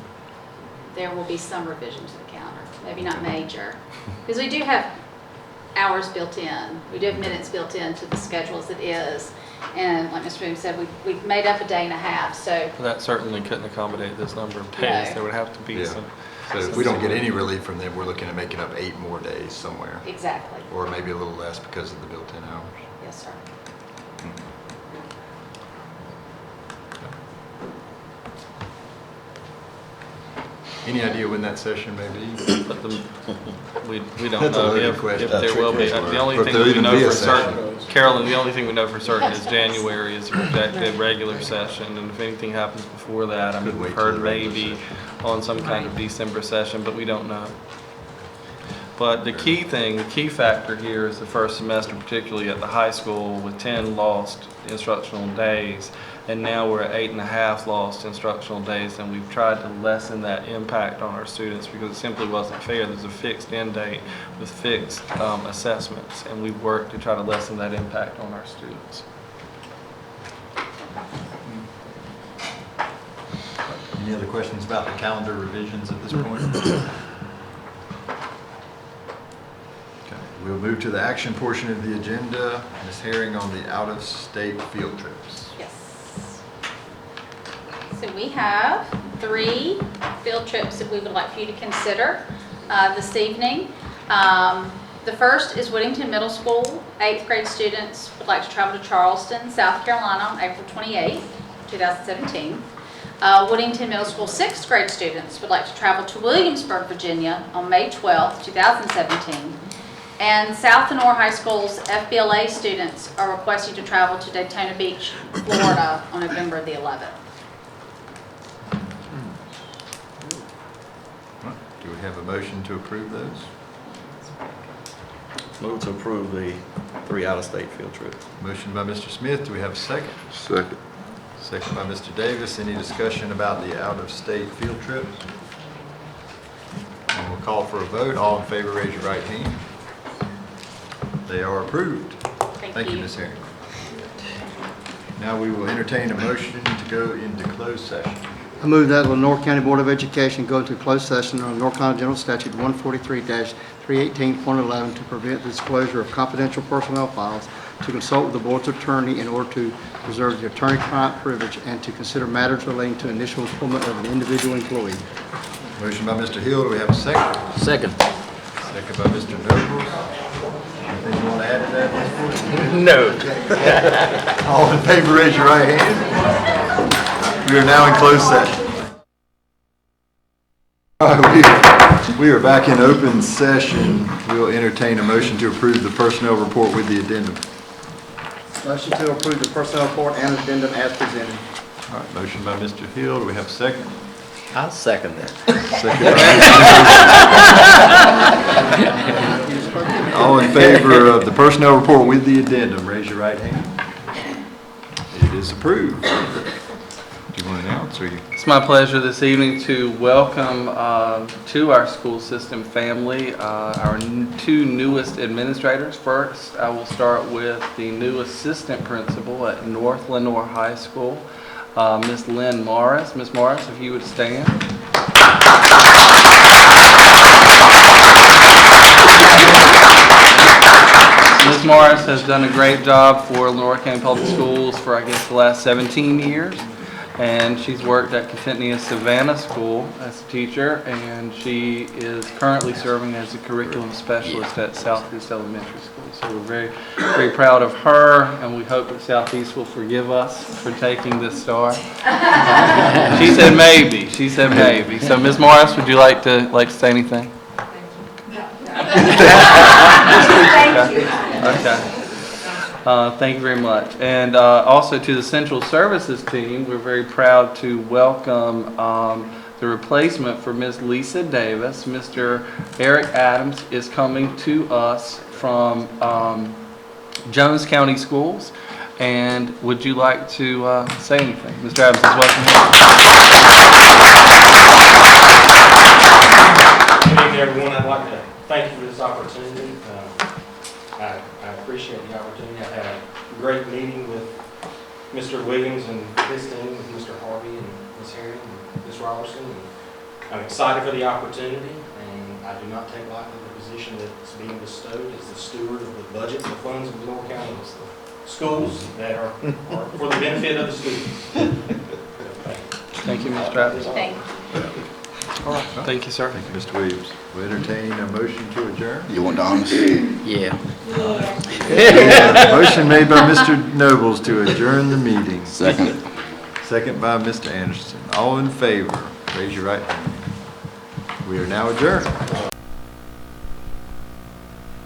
There will be some revision to the calendar, maybe not major, because we do have hours built in. We do have minutes built into the schedule as it is. And like Mr. Boone said, we've made up a day and a half, so. That certainly couldn't accommodate this number of days. No. There would have to be some. So if we don't get any relief from them, we're looking at making up 8 more days somewhere. Exactly. Or maybe a little less because of the built-in hours. Yes, sir. Any idea when that session may be? But we don't That's a know loaded if question. there will be. The only Or if thing there'll we even know be a for certain, session. Carolyn, the only thing we know for certain is January is a projected regular session. And if anything happens before that, I mean, Could we've wait till heard the regular maybe session. on some kind of December session, but we don't know. But the key factor here is the first semester, particularly at the high school, with 10 lost instructional days. And now we're at 8.5 lost instructional days, and we've tried to lessen that impact on our students because it simply wasn't fair. There's a fixed end date with fixed assessments, and we've worked to try to lessen that impact on our students. Any other questions about the calendar revisions at this point? We'll move to the action portion of the agenda. Ms. Herring on the out-of-state field trips. Yes. So we have 3 field trips that we would like for you to consider this evening. The first is Whittington Middle School. 8th grade students would like to travel to Charleston, South Carolina on April 28th, 2017. Whittington Middle School 6th grade students would like to travel to Williamsburg, Virginia on May 12th, 2017. And South Lenore High School's FBLA students are requesting to travel to Daytona Beach, Florida on November the 11th. Do we have a motion to approve those? Move to approve the 3 out-of-state field trips. Motion by Mr. Smith. Do we have a second? Second. Second by Mr. Davis. Any discussion about the out-of-state field trips? And we'll call for a vote. All in favor, raise your right hand. They are approved. Thank you, Ms. Herring. Now we will entertain a motion to go into closed session. I move that Lenore County Board of Education go into closed session on North Carolina General Statute 143-318.11 to prevent the disclosure of confidential personnel files, to consult with the board's attorney in order to preserve the attorney-client privilege, and to consider matters relating to initial employment of an individual employee. Motion by Mr. Hill. Do we have a second? Second. Second by Mr. Nobles. Anything you want to add to that, Ms. Ford? No. All in favor, raise your right hand. We are now in closed session. All right, we are back in open session. We'll entertain a motion to approve the personnel report with the addendum. Motion to approve the personnel report and addendum as presented. All right, motion by Mr. Hill. Do we have a second? I'll second that. Second by all in favor of the personnel report with the addendum, raise your right hand. It is approved. Do you want to announce or you? It's my pleasure this evening to welcome to our school system family our two newest administrators. First, I will start with the new assistant principal at North Lenoir High School, Miss Lynn Morris. Miss Morris, if you would stand. Ms. Morris has done a great job for Lenoir County Public Schools for, I guess, the last 17 years. And she's worked at Contentnia Savannah School as a teacher, and she is currently serving as a curriculum specialist at Southeast Elementary School. So we're very, very proud of her, and we hope that Southeast will forgive us for taking this star. She said maybe. She said maybe. So, Ms. Morris, would you like to say anything? Thank you. Okay. Thank you very much. And also to the Central Services team, we're very proud to welcome the replacement for Ms. Lisa Davis. Mr. Eric Adams is coming to us from Jones County Schools. And would you like to say anything? Mr. Adams is welcome here. Good evening, everyone. I'd like to thank you for this opportunity. I appreciate the opportunity. I've had a great meeting with Mr. Williams and his team, with Mr. Harvey and Ms. Herring and Ms. Robertson. And I'm excited for the opportunity, and I do not take lightly the position that's being bestowed as the steward of the budget and the funds of Lenoir County schools that are for the benefit of the students. Thank you, Mr. Adams. Thank you. All right. Thank you, sir. Thank you, Mr. Williams. We entertain a motion to adjourn. You want the honors? Yeah. Motion made by Mr. Nobles to adjourn the meeting. Second. Second by Mr. Anderson. All in favor, raise your right hand. We are now adjourned.